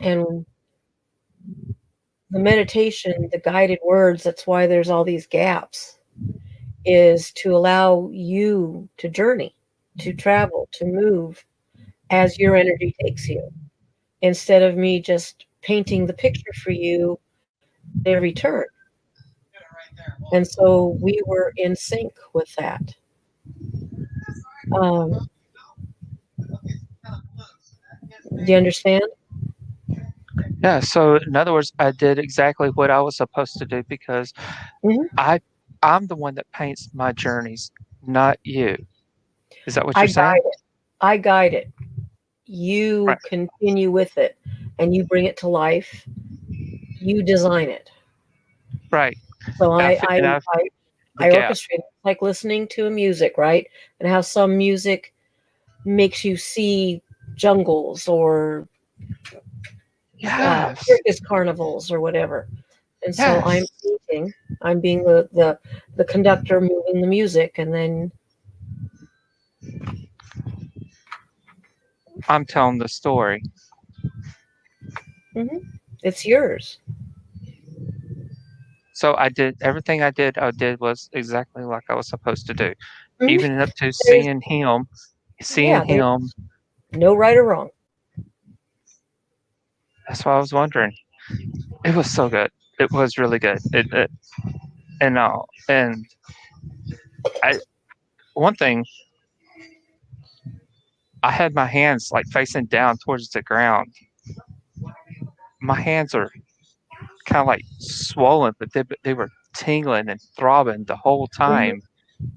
And the meditation, the guided words, that's why there's all these gaps, is to allow you to journey, to travel, to move as your energy takes you, instead of me just painting the picture for you at every turn. And so we were in sync with that. Um, do you understand? Yeah. So in other words, I did exactly what I was supposed to do because Hmm. I I'm the one that paints my journeys, not you. Is that what I you're saying? guide it. I guide it. You Right. continue with it, and you bring it to life. You design it. Right. So And I I fi- I and I I, the I gap. orchestrate it. It's like listening to a music, right? And how some music makes you see jungles or Yes. circus carnivals or whatever. And so I'm Yes. painting. I'm being the conductor moving the music, and then I'm telling the story. mhm, it's yours. So I did everything I did was exactly like I was supposed to do. Mhm. Even up to There's seeing yeah, there's him. no right or wrong. That's why I was wondering. It was so good. It was really good. And I one thing I had my hands like facing down towards the ground. My hands are kind of like swollen, but they were tingling and throbbing the whole Mhm. time,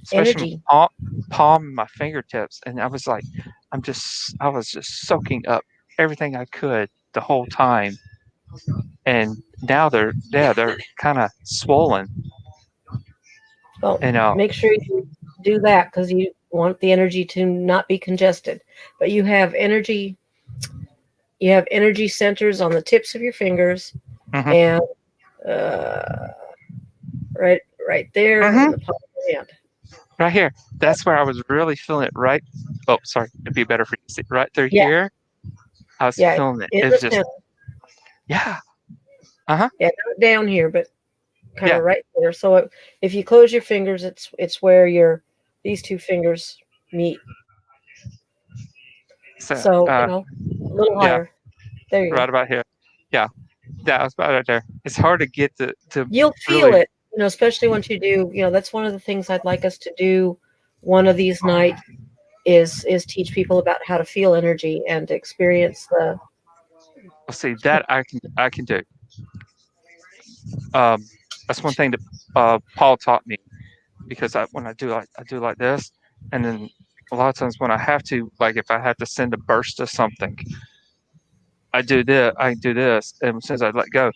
especially my Energy. palm and my fingertips. And I was like, I was just soaking up everything I could the whole time. And now they're kind of swollen. Well, And make sure you do that because you want the energy to not be congested. But you have energy centers on the tips of your fingers, hmm and uh, right right there in hmm the palm of your hand. right here. That's where I was really feeling it. Right. Oh, sorry. It'd be better for you to see right through Yeah, here. I was yeah, feeling it. in It was the just center. yeah. Uh huh. Yeah, not down here, but kind Yeah. of right there. So if you close your fingers, it's where your these two fingers meet. So So a little yeah. higher. There you go. Right about here. Yeah. Yeah. I was about right there. It's hard to get to You'll feel really. it, especially once you do. That's one of the things I'd like us to do. One of these nights is teach people about how to feel energy and to experience the. Well, see that I can do. Um, that's one thing that Paul taught me because when I do like this, and then a lot of times when I have to, like if I have to send a burst of something, I do this, and as soon as I let go,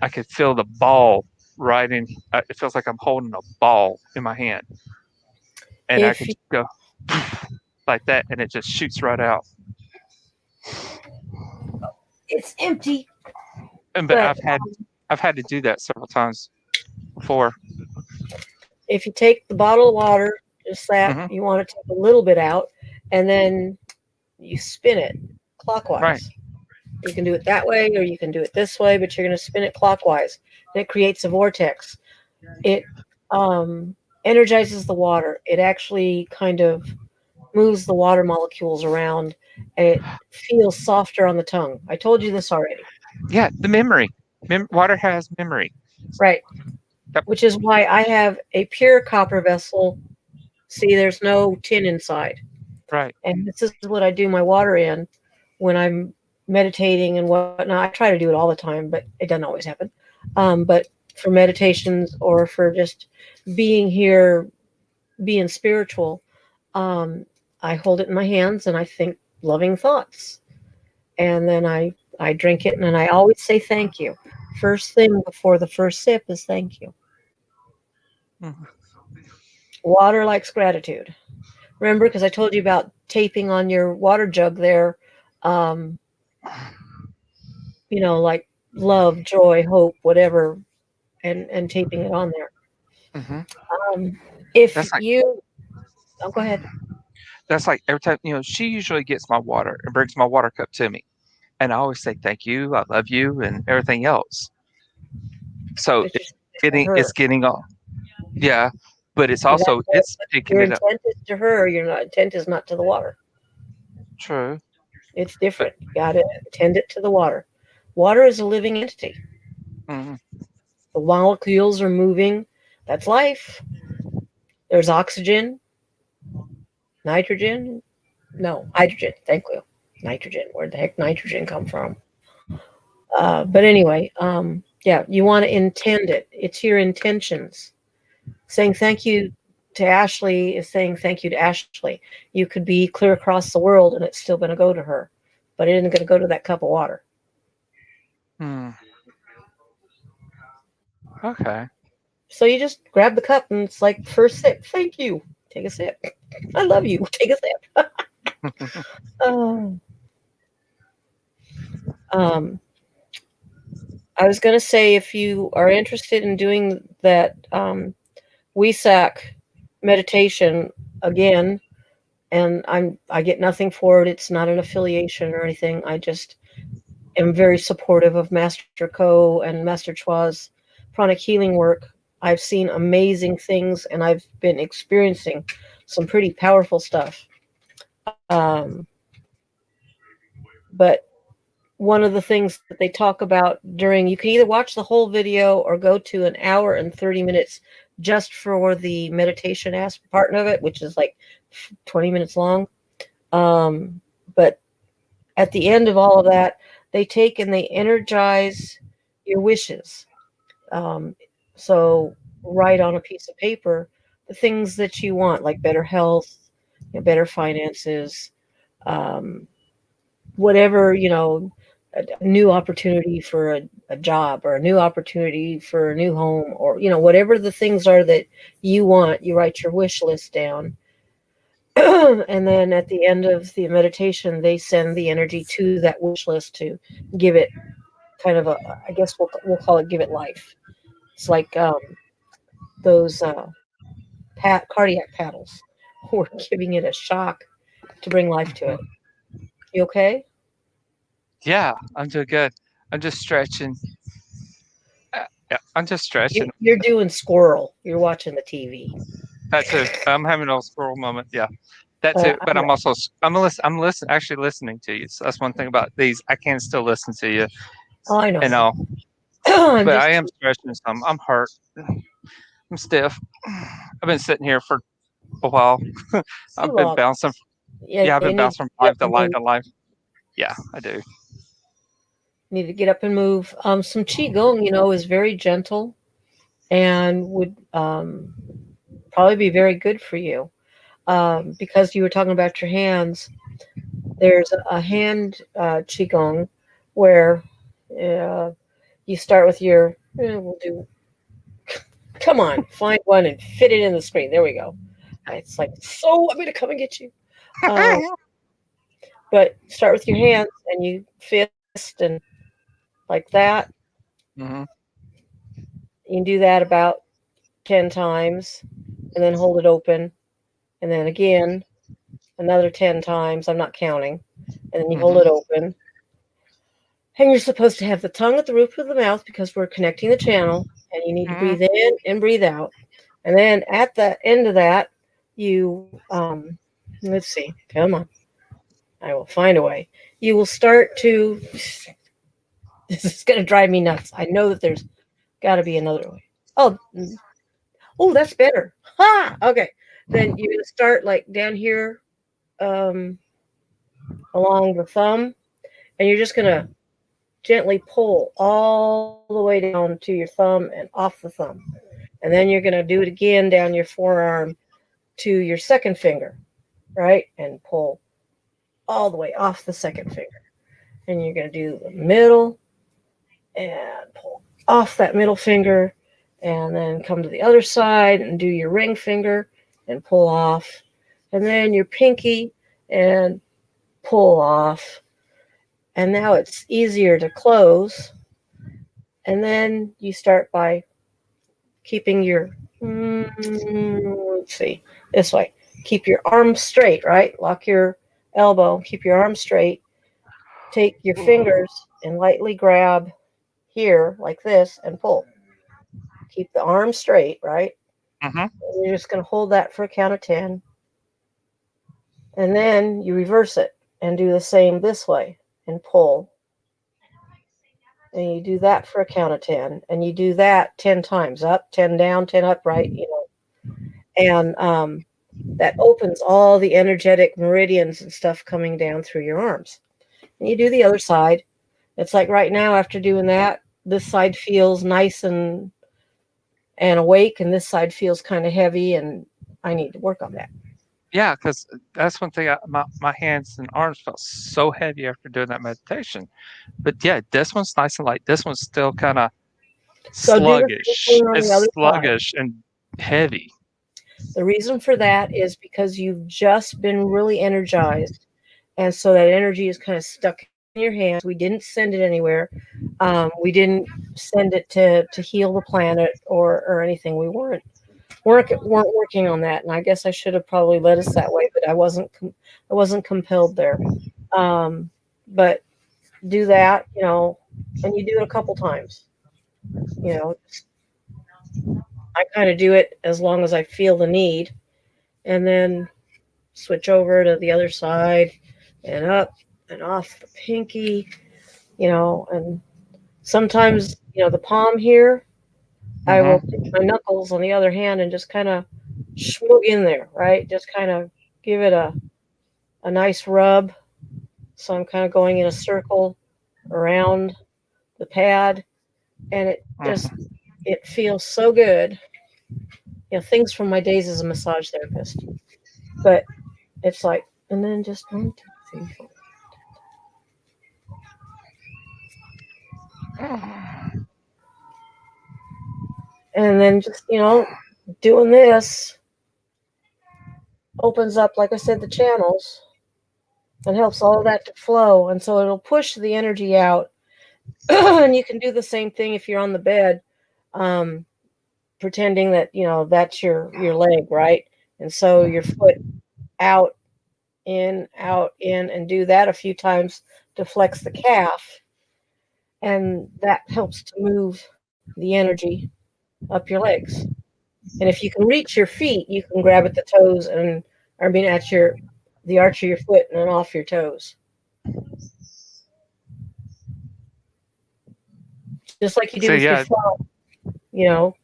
I could feel the ball right in. It feels like I'm holding a ball in my hand, and I If could just go like that, and it just shoots right out. it's empty, And but but I've had to do that several times before. if you take the bottle of water, just that hmm you want to take a little bit out, and then you spin it Right. clockwise. You can do it that way, or you can do it this way, but you're going to spin it clockwise. And it creates a vortex. It energizes the water. It actually kind of moves the water molecules around, and it feels softer on the tongue. I told you this already. Yeah. The memory. Water has memory. Right. Yep. Which is why I have a pure copper vessel. See, there's no tin inside. Right. And this is what I do my water in when I'm meditating and whatnot. I try to do it all the time, but it doesn't always happen. But for meditations or for just being here, being spiritual, um, I hold it in my hands and I think loving thoughts. And then I drink it and then I always say thank you. First thing before the first sip is thank you. Mhm. Water likes gratitude. Remember, because I told you about taping on your water jug there, um, like love, joy, hope, whatever, and taping it on there. Mhm. Um, if That's like you, oh, go ahead. every time she usually gets my water and brings my water cup to me, and I always say thank you, I love you, and everything else. So But you said it to her. it's getting all yeah, but it's That's also what it's picking your it up. intent is to her. Your intent is not to the water. True. It's But different. You got to intend it to the water. Water is a living entity. mm, The molecules are moving. That's life. There's oxygen, nitrogen. No, hydrogen. Thank you. Nitrogen. Where the heck nitrogen come from? But anyway, yeah, you want to intend it. It's your intentions. Saying thank you to Ashley is saying thank you to Ashley. You could be clear across the world and it's still going to go to her, but it isn't going to go to that cup of water. mm, okay. So you just grab the cup and it's like first sip. Thank you. Take a sip. I love you. Take a sip. Oh. Um, I was going to say if you are interested in doing that WESAC meditation again, and I get nothing for it. It's not an affiliation or anything. I just am very supportive of Master Ko and Master Chua's pranic healing work. I've seen amazing things, and I've been experiencing some pretty powerful stuff. But one of the things that they talk about during, you can either watch the whole video or go to an hour and 30 minutes just for the meditation aspect part of it, which is like 20 minutes long. But at the end of all of that, they take and they energize your wishes. Um, so write on a piece of paper the things that you want, like better health, better finances, um, whatever, a new opportunity for a job or a new opportunity for a new home or, whatever the things are that you want, you write your wish list down. And then at the end of the meditation, they send the energy to that wish list to give it kind of a, I guess we'll call it, give it life. It's like those cardiac paddles. We're giving it a shock to bring life to Mhm. it. You okay? Yeah, I'm doing good. I'm just stretching. Yeah, I'm just stretching. You're doing squirrel. You're watching the TV. That too. I'm having a squirrel moment. Yeah, that too. I But I'm know. also actually listening to you. So that's one thing about these. I can still listen to you Oh, I know. and all. I'm But I just am stretching some. I'm hurt. I'm stiff. I've been sitting here for a while. too I've been long. bouncing. Yeah, Yeah, I've you been need to bouncing from get up life to and life move. to life. Yeah, I do. Need to get up and move. Some qigong, is very gentle and would probably be very good for you. Because you were talking about your hands. There's a hand qigong where uh, you start with your. We'll do. Come on, find one and fit it in the screen. There we go. It's like, so I'm going to come and get you. But start with your hands and you fist and like that. Hmm. You can do that about 10 times and then hold it open. And then again, another 10 times. I'm not counting. And then you hold Hmm. it open. And you're supposed to have the tongue at the roof of the mouth because we're connecting the channel. And you need to Hmm. breathe in and breathe out. And then at the end of that, you, let's see, come on. I will find a way. You will start to, this is going to drive me nuts. I know that there's got to be another way. Oh, that's better. Ha! Okay. Then you're going to start like down here um, along the thumb, and you're just going to gently pull all the way down to your thumb and off the thumb. And then you're going to do it again down your forearm to your second finger, right? And pull all the way off the second finger. And you're going to do the middle and pull off that middle finger and then come to the other side and do your ring finger and pull off. And then your pinky and pull off. And now it's easier to close. And then you start by keeping your, let's see, this way. Keep your arm straight, right? Lock your elbow, keep your arm straight. Take your fingers and lightly grab here like this and pull. Keep the arm straight, right? You're just going to hold that for a count of 10. And then you reverse it and do the same this way and pull. And you do that for a count of 10. And you do that 10 times. Up, 10 down, 10 up, right? And that opens all the energetic meridians and stuff coming down through your arms. And you do the other side. It's like right now, after doing that, this side feels nice and awake, and this side feels kind of heavy, and I need to work on that. Yeah, because that's one thing. My hands and arms felt so heavy after doing that meditation. But yeah, this one's nice and light. This one's still kind of sluggish. It's sluggish and heavy. The reason for that is because you've just been really energized, and so that energy is kind of stuck in your hands. We didn't send it anywhere. We didn't send it to heal the planet or anything. We weren't working on that, and I guess I should have probably led us that way, but I wasn't compelled there. But do that, and you do it a couple times. I kind of do it as long as I feel the need, and then switch over to the other side and up and off the pinky, and sometimes, the palm here, I will take my knuckles on the other hand and just kind of schmoog in there, right? Just kind of give it a nice rub. So I'm kind of going in a circle around the pad, and it feels so good. Things from my days as a massage therapist. But it's like, and then just 1, 2, 3, 4. And then just, doing this opens up, like I said, the channels and helps all of that to flow. And so it'll push the energy out. And you can do the same thing if you're on the bed, pretending that, that's your leg, right? And so your foot out, in, and do that a few times to flex the calf. And that helps to move the energy up your legs. And if you can reach your feet, you can grab at the toes at the arch of your foot and then off your toes. Just like you do with your phone,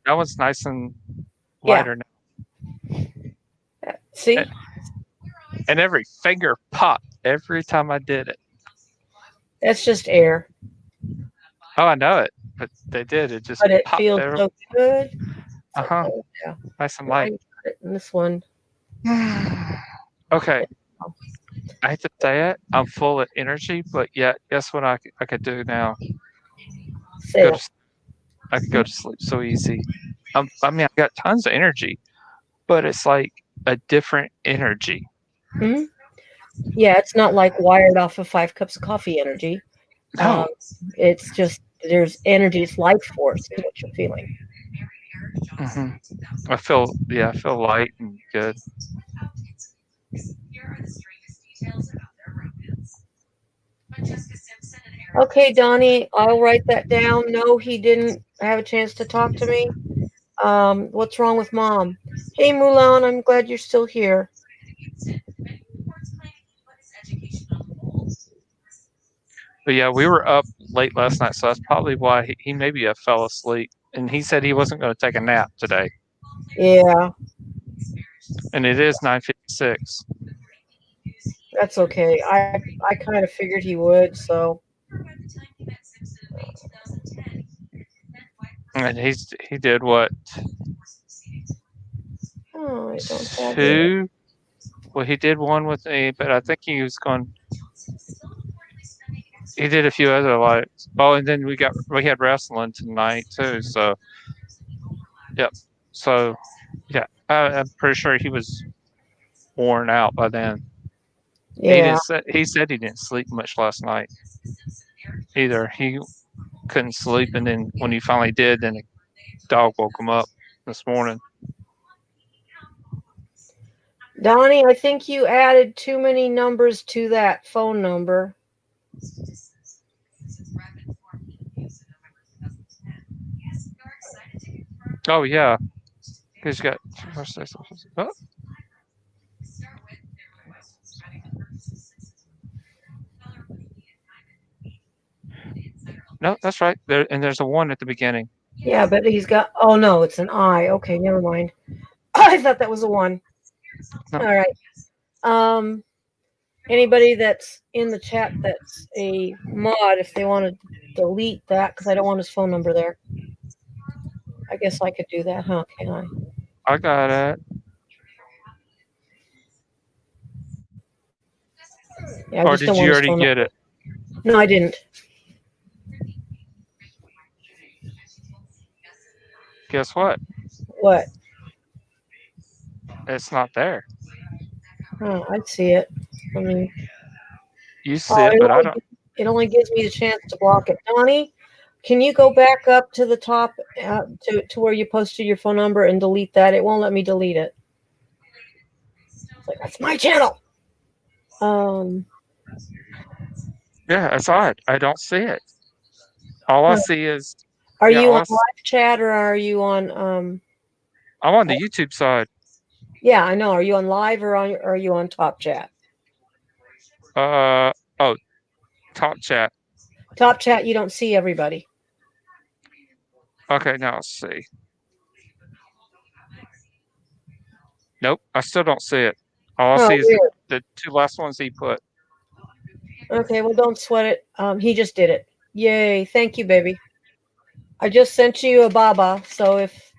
That one's nice and lighter now. See? And every finger popped every time I did it. That's just air. Oh, I know it, but they did. It just But it popped feels so good. Yeah. Nice and light. In this one. Okay. I hate to say it, I'm full of energy, but yet, guess what I could do now? I could go to sleep so easy. I mean, I got tons of energy, but it's like a different energy. Mm-hmm. Yeah, it's not like wired off of 5 cups of coffee energy. No. It's just, there's energy, it's life force is what you're feeling. I feel light and good. Okay, Donnie, I'll write that down. No, he didn't have a chance to talk to me. What's wrong with Mom? Hey, Mulan, I'm glad you're still here. But yeah, we were up late last night, so that's probably why he maybe fell asleep. And he said he wasn't going to take a nap today. Yeah. And it is 9:56. That's okay. I kind of figured he would, so. And he did what? Oh, I don't have 2. Well, he did one with me, but I think he was going. He did a few other lights. Oh, and then we had wrestling tonight too. So, yep. So, yeah, I'm pretty sure he was worn out by then. Yeah. He said he didn't sleep much last night either. He couldn't sleep, and then when he finally did, then the dog woke him up this morning. Donnie, I think you added too many numbers to that phone number. Oh, yeah. He's got. Oh, no, that's right. There and there's a 1 at the beginning. Yeah, but he's got. Oh no, it's an I. Okay, never mind. I thought that was a 1. No. All right. Anybody that's in the chat that's a mod, if they want to delete that, because I don't want his phone number there. I guess I could do that, huh? Can I? I got it. Yeah, I Or just don't did want you his already phone get number. it? No, I didn't. Guess what? What? It's not there. Oh, I see it. I mean, You see it, but I don't. it only gives me the chance to block it. Donnie, can you go back up to the top to where you posted your phone number and delete that? It won't let me delete it. It's like, that's my channel. Yeah, it's odd. I don't see it. All I see is. Are Yeah, you on live chat or are you on? I'm on the YouTube side. Yeah, I know. Are you on live or are you on top chat? Oh, top chat. Top chat, you don't see everybody. Okay, now let's see. Nope, I still don't see it. All I see is the 2 last ones he put. Okay, well, don't sweat it. He just did it. Yay! Thank you, baby. I just sent you a Baba, so if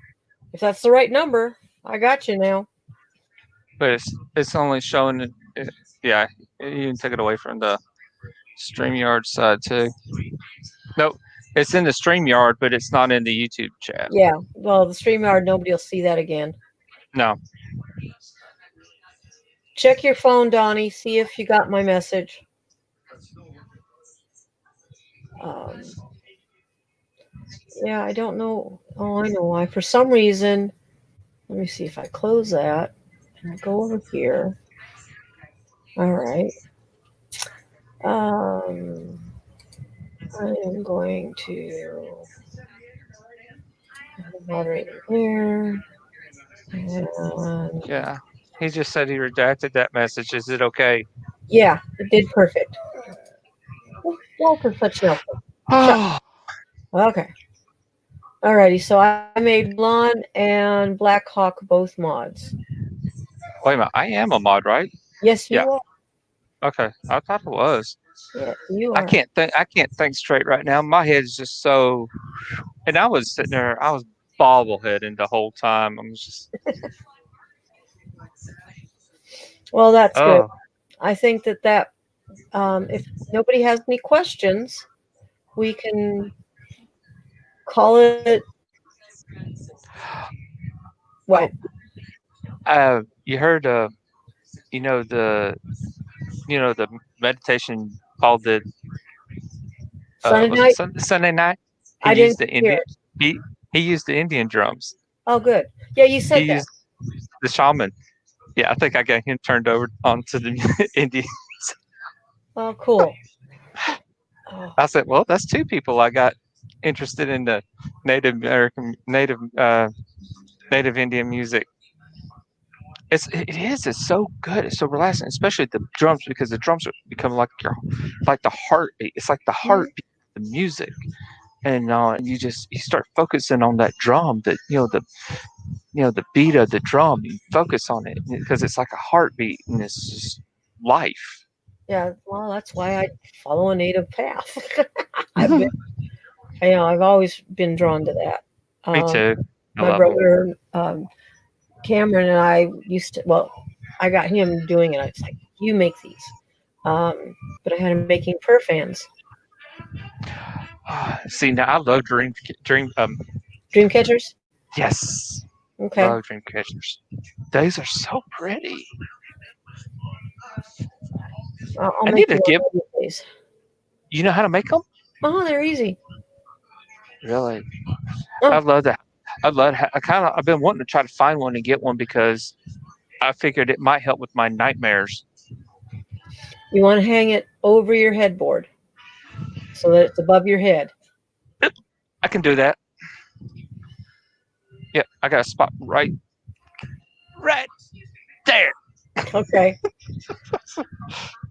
that's the right number, I got you now. But it's only showing it. Yeah, you can take it away from the StreamYard side too. Nope, it's in the StreamYard, but it's not in the YouTube chat. Yeah, well, the StreamYard, nobody will see that again. No. Check your phone, Donnie. See if you got my message. Yeah, I don't know. Oh, I know why. For some reason, let me see if I close that and I go over here. All right. I am going to moderate there. And yeah, he just said he redacted that message. Is it okay? Yeah, it did perfect. Walter such Nelson. Okay. Alrighty, so I made Blonde and Black Hawk both mods. Wait a minute, I am a mod, right? Yes, you are. Okay, I thought it was. Yeah, you are. I can't think straight right now. My head's just so. And I was sitting there. I was bobbleheading the whole time. I'm just. Well, that's good. I think that if nobody has any questions, we can call it. What? You heard the meditation called the Sunday night. Sunday night. I didn't hear it. He used the Indian drums. Oh, good. Yeah, you said that. Used the shaman. Yeah, I think I got him turned over onto the Indians. Oh, cool. I said, well, that's 2 people I got interested in the Native Indian music. It's so good. It's so relaxing, especially the drums, because the drums become like the heartbeat. It's like the heartbeat of the music, and you start focusing on that drum, that the beat of the drum. You focus on it because it's like a heartbeat, and it's just life. Yeah, well, that's why I follow a native path. I've always been drawn to that. Me too. My brother Cameron and I used to. Well, I got him doing it. I was like, "You make these," but I had him making fur fans. See, now I love Dreamcatchers. Yes. Okay. Love Dreamcatchers. Those are so pretty. I need to give. These. You know how to make them? Oh, they're easy. Really? Oh. I love that. I've been wanting to try to find one and get one because I figured it might help with my nightmares. You want to hang it over your headboard so that it's above your head. I can do that. Yep, I got a spot right right there. Okay.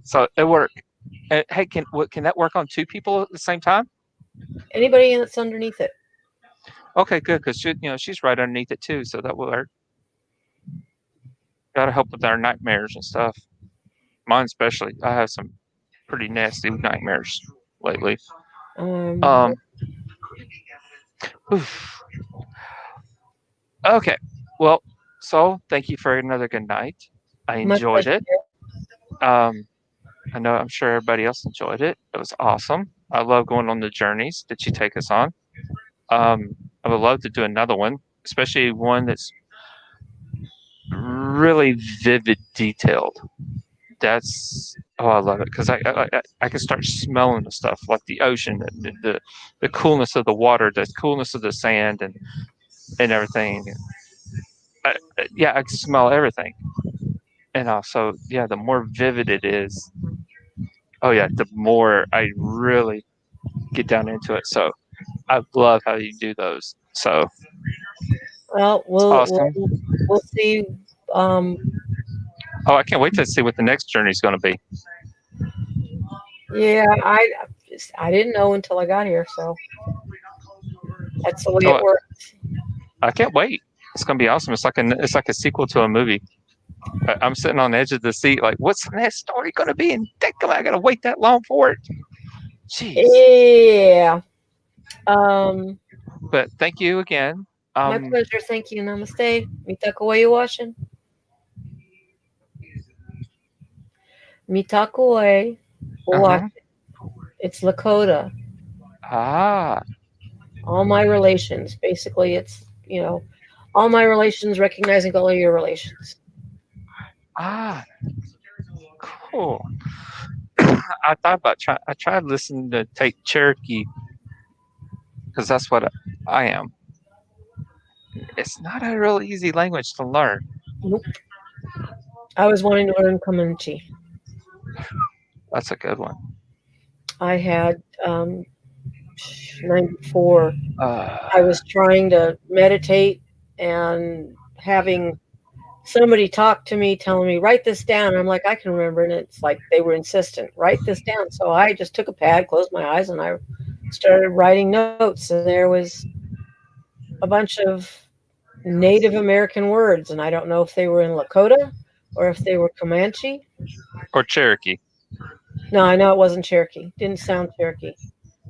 So it worked. And, hey, can that work on two people at the same time? Anybody that's underneath it. Okay, good, because she's right underneath it too, so that will work. Got to help with our nightmares and stuff. Mine especially. I have some pretty nasty nightmares lately. What Um, oof. Okay. Well, so thank you for another good night. I my enjoyed pleasure. it. Um, I'm sure everybody else enjoyed it. It was awesome. I love going on the journeys that you take us on. I would love to do another one, especially one that's really vivid, detailed. I love it because I can start smelling the stuff like the ocean, the coolness of the water, the coolness of the sand, and everything. Yeah, I can smell everything, and also the more vivid it is, oh yeah, the more I really get down into it. So I love how you do those. So Well, it's we'll awesome. we'll see. Um, Oh, I can't wait to see what the next journey is going to be. yeah, I didn't know until I got here, so that's the way it Oh, works. I can't wait. It's going to be awesome. It's like a sequel to a movie. I'm sitting on the edge of the seat, like, what's the next story going to be? And am I going to wait that long for it? Jeez. Yeah. Um, But thank you again. my pleasure. Thank you. Namaste. Mitakuye Oyasin. Mitakuye Uh-huh. Oyasin. It's Lakota. Ah, All my relations. Basically, it's all my relations recognizing all of your relations. ah, cool. I thought about I tried listening to take Cherokee because that's what I am. It's not a real easy language to learn. Nope. I was wanting to learn Comanche. That's a good one. I had 94. Uh, I was trying to meditate and having somebody talk to me, telling me, write this down. And I'm like, I can remember. And it's like they were insistent, write this down. So I just took a pad, closed my eyes, and I started writing notes. And there was a bunch of Native American words. And I don't know if they were in Lakota or if they were Comanche. or Cherokee. No, I know it wasn't Cherokee. Didn't sound Cherokee.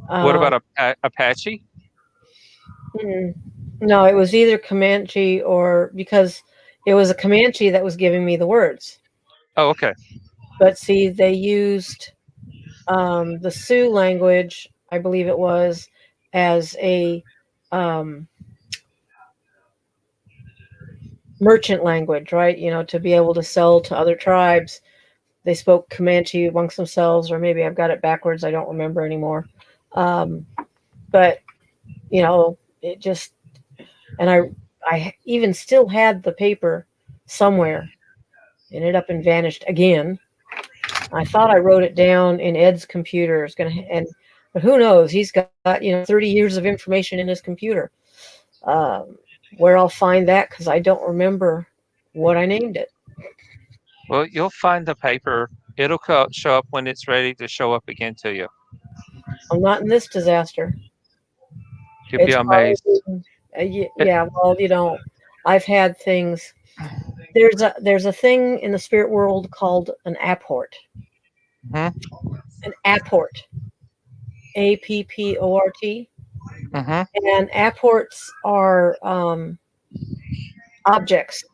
What Um, about Apache? no, it was either Comanche or because it was a Comanche that was giving me the words. Oh, okay. But see, they used the Sioux language, I believe it was, as a um, merchant language, right? To be able to sell to other tribes. They spoke Comanche amongst themselves, or maybe I've got it backwards. I don't remember anymore. But it just, and I even still had the paper somewhere. Ended up and vanished again. I thought I wrote it down in Ed's computer. But who knows? He's got 30 years of information in his computer. Um, where I'll find that because I don't remember what I named it. Well, you'll find the paper. It'll show up when it's ready to show up again to you. I'm not in this disaster. You'll be It's amazed. probably yeah. Well, I've had things. There's a thing in the spirit world called an apport. Mm-hmm. An apport. APPORT. Mm-hmm. And apports are objects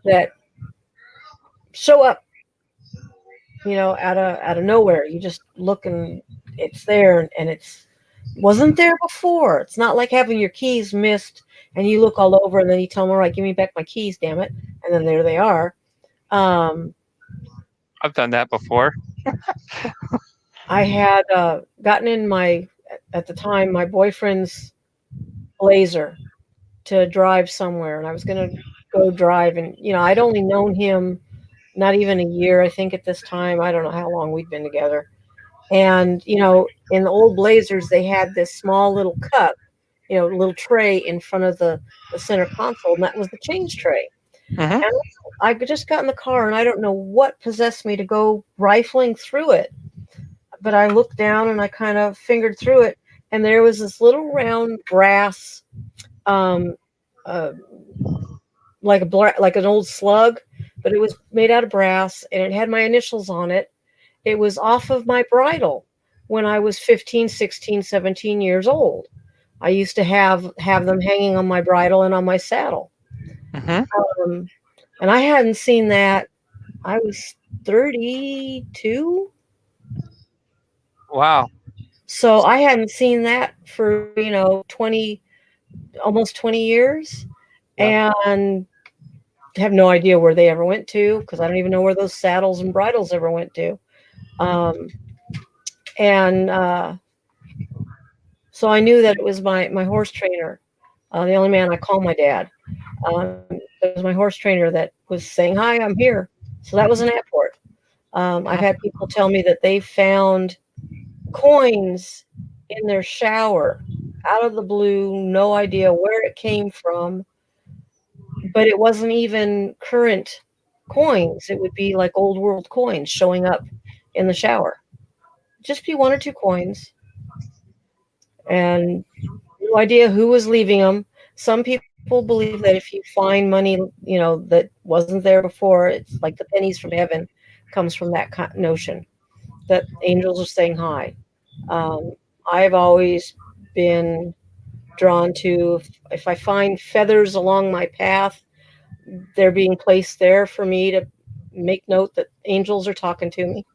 that show up, out of nowhere. You just look and it's there, and it's wasn't there before. It's not like having your keys missed and you look all over and then you tell them, all right, give me back my keys, damn it, and then there they are. I've done that before. I had gotten in at the time, my boyfriend's Blazer to drive somewhere, and I was going to go drive, and I'd only known him not even a year, I think, at this time. I don't know how long we'd been together. And in the old Blazers, they had this small little cup, little tray in front of the center console, and that was the change tray. Mm-hmm. And I just got in the car, and I don't know what possessed me to go rifling through it. But I looked down and I kind of fingered through it, and there was this little round brass, um, uh, like an old slug, but it was made out of brass, and it had my initials on it. It was off of my bridle when I was 15, 16, 17 years old. I used to have them hanging on my bridle and on my saddle. Mm-hmm. Um, and I hadn't seen that. I was 32. Wow. So I hadn't seen that for, 20, almost 20 years, Yeah. and have no idea where they ever went to, because I don't even know where those saddles and bridles ever went to. Um, and So I knew that it was my horse trainer, the only man I call my dad. It was my horse trainer that was saying, "Hi, I'm here." So that was an airport. I've had people tell me that they found coins in their shower out of the blue, no idea where it came from, but it wasn't even current coins. It would be like old world coins showing up in the shower. Just be one or two coins, and no idea who was leaving them. Some people believe that if you find money, that wasn't there before, it's like the pennies from heaven, comes from that notion that angels are saying hi. Um, I've always been drawn to, if I find feathers along my path, they're being placed there for me to make note that angels are talking to me.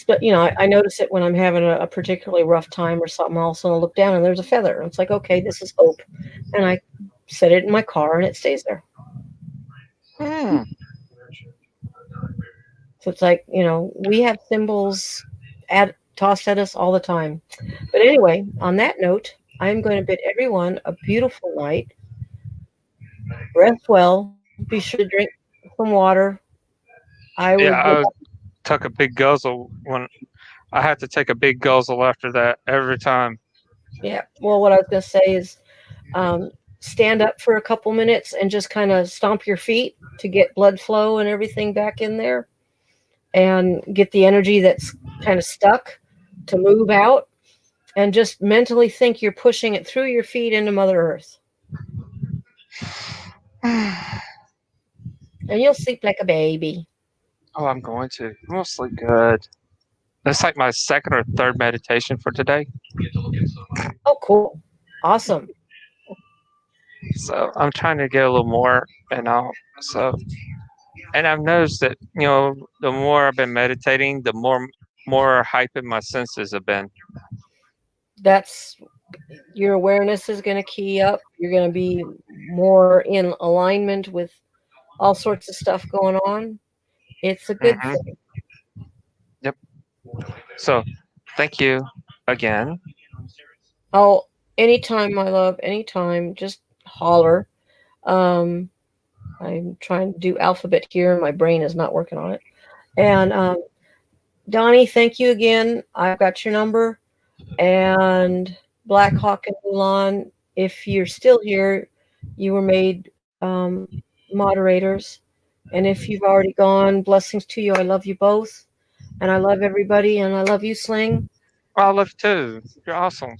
But I notice it when I'm having a particularly rough time or something. All of a sudden, I look down and there's a feather. And it's like, okay, this is hope, and I set it in my car and it stays there. Hmm. So it's like, we have symbols tossed at us all the time. But anyway, on that note, I'm going to bid everyone a beautiful night. Rest well. Be sure to drink some water. I Yeah, would. I took a big guzzle when I have to take a big guzzle after that every time. Yeah. Well, what I was going to say is, um, stand up for a couple minutes and just kind of stomp your feet to get blood flow and everything back in there, and get the energy that's kind of stuck to move out, and just mentally think you're pushing it through your feet into Mother Earth, Oh, and you'll sleep like a baby. I'm going to. I'm gonna sleep good. That's like my second or third meditation for today. Oh, cool. Awesome. So I'm trying to get a little more and all. And I've noticed that, the more I've been meditating, the more hyping my senses have been. That's Your awareness is going to key up. You're going to be more in alignment with all sorts of stuff going on. It's a good Hmm. thing. Yep. So thank you again. Oh, anytime, my love, anytime. Just holler. Um, I'm trying to do alphabet here, and my brain is not working on it. And Donnie, thank you again. I've got your number. And Black Hawk and Mulan, if you're still here, you were made moderators. And if you've already gone, blessings to you. I love you both. And I love everybody. And I love you, Sling. I love you too. You're awesome.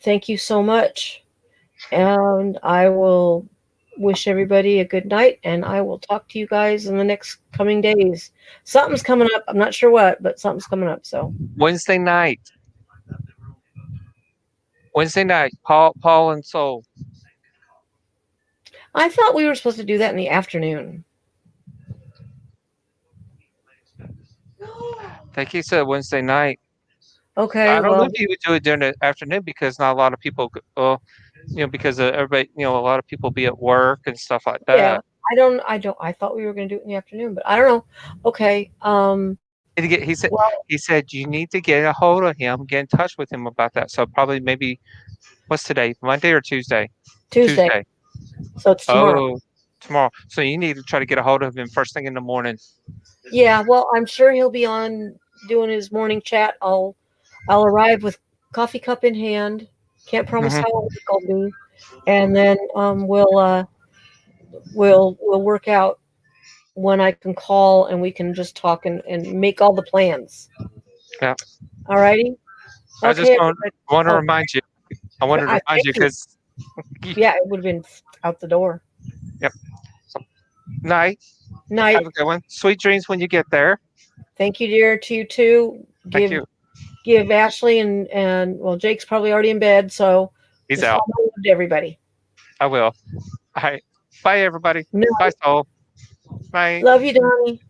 Thank you so much. And I will wish everybody a good night. And I will talk to you guys in the next coming days. Something's coming up. I'm not sure what, but something's coming up. So Wednesday night. Wednesday night. Paul and Soul. I thought we were supposed to do that in the afternoon. I think he said Wednesday night. Okay, I don't know well, if he would do it during the afternoon because not a lot of people. Because everybody, a lot of people be at work and stuff like yeah. that. I thought we were going to do it in the afternoon, but I don't know. Okay. He said you need to get a hold of him, get in touch with him about that. So probably maybe what's today? Monday or Tuesday? Tuesday. Tuesday. So it's tomorrow. Oh, tomorrow. So you need to try to get a hold of him first thing in the morning. Yeah, well, I'm sure he'll be on doing his morning chat. I'll arrive with coffee cup in hand. Can't promise Hmm. how awake I'll be. and then we'll work out when I can call and we can just talk and make all the plans. Yeah. All righty. I just Okay. want to Oh, remind you. I wanted to remind thank you you. because. Yeah, it would have been out the door. Yep. So, night. Night. Have a good one. Sweet dreams when you get there. Thank you, dear. To you too. Thank you. Give Ashley and well, Jake's probably already in bed, so He's just out. hello to everybody. I will. All right. Bye, everybody. Night. Bye, Soul. Bye. Love you, Donnie.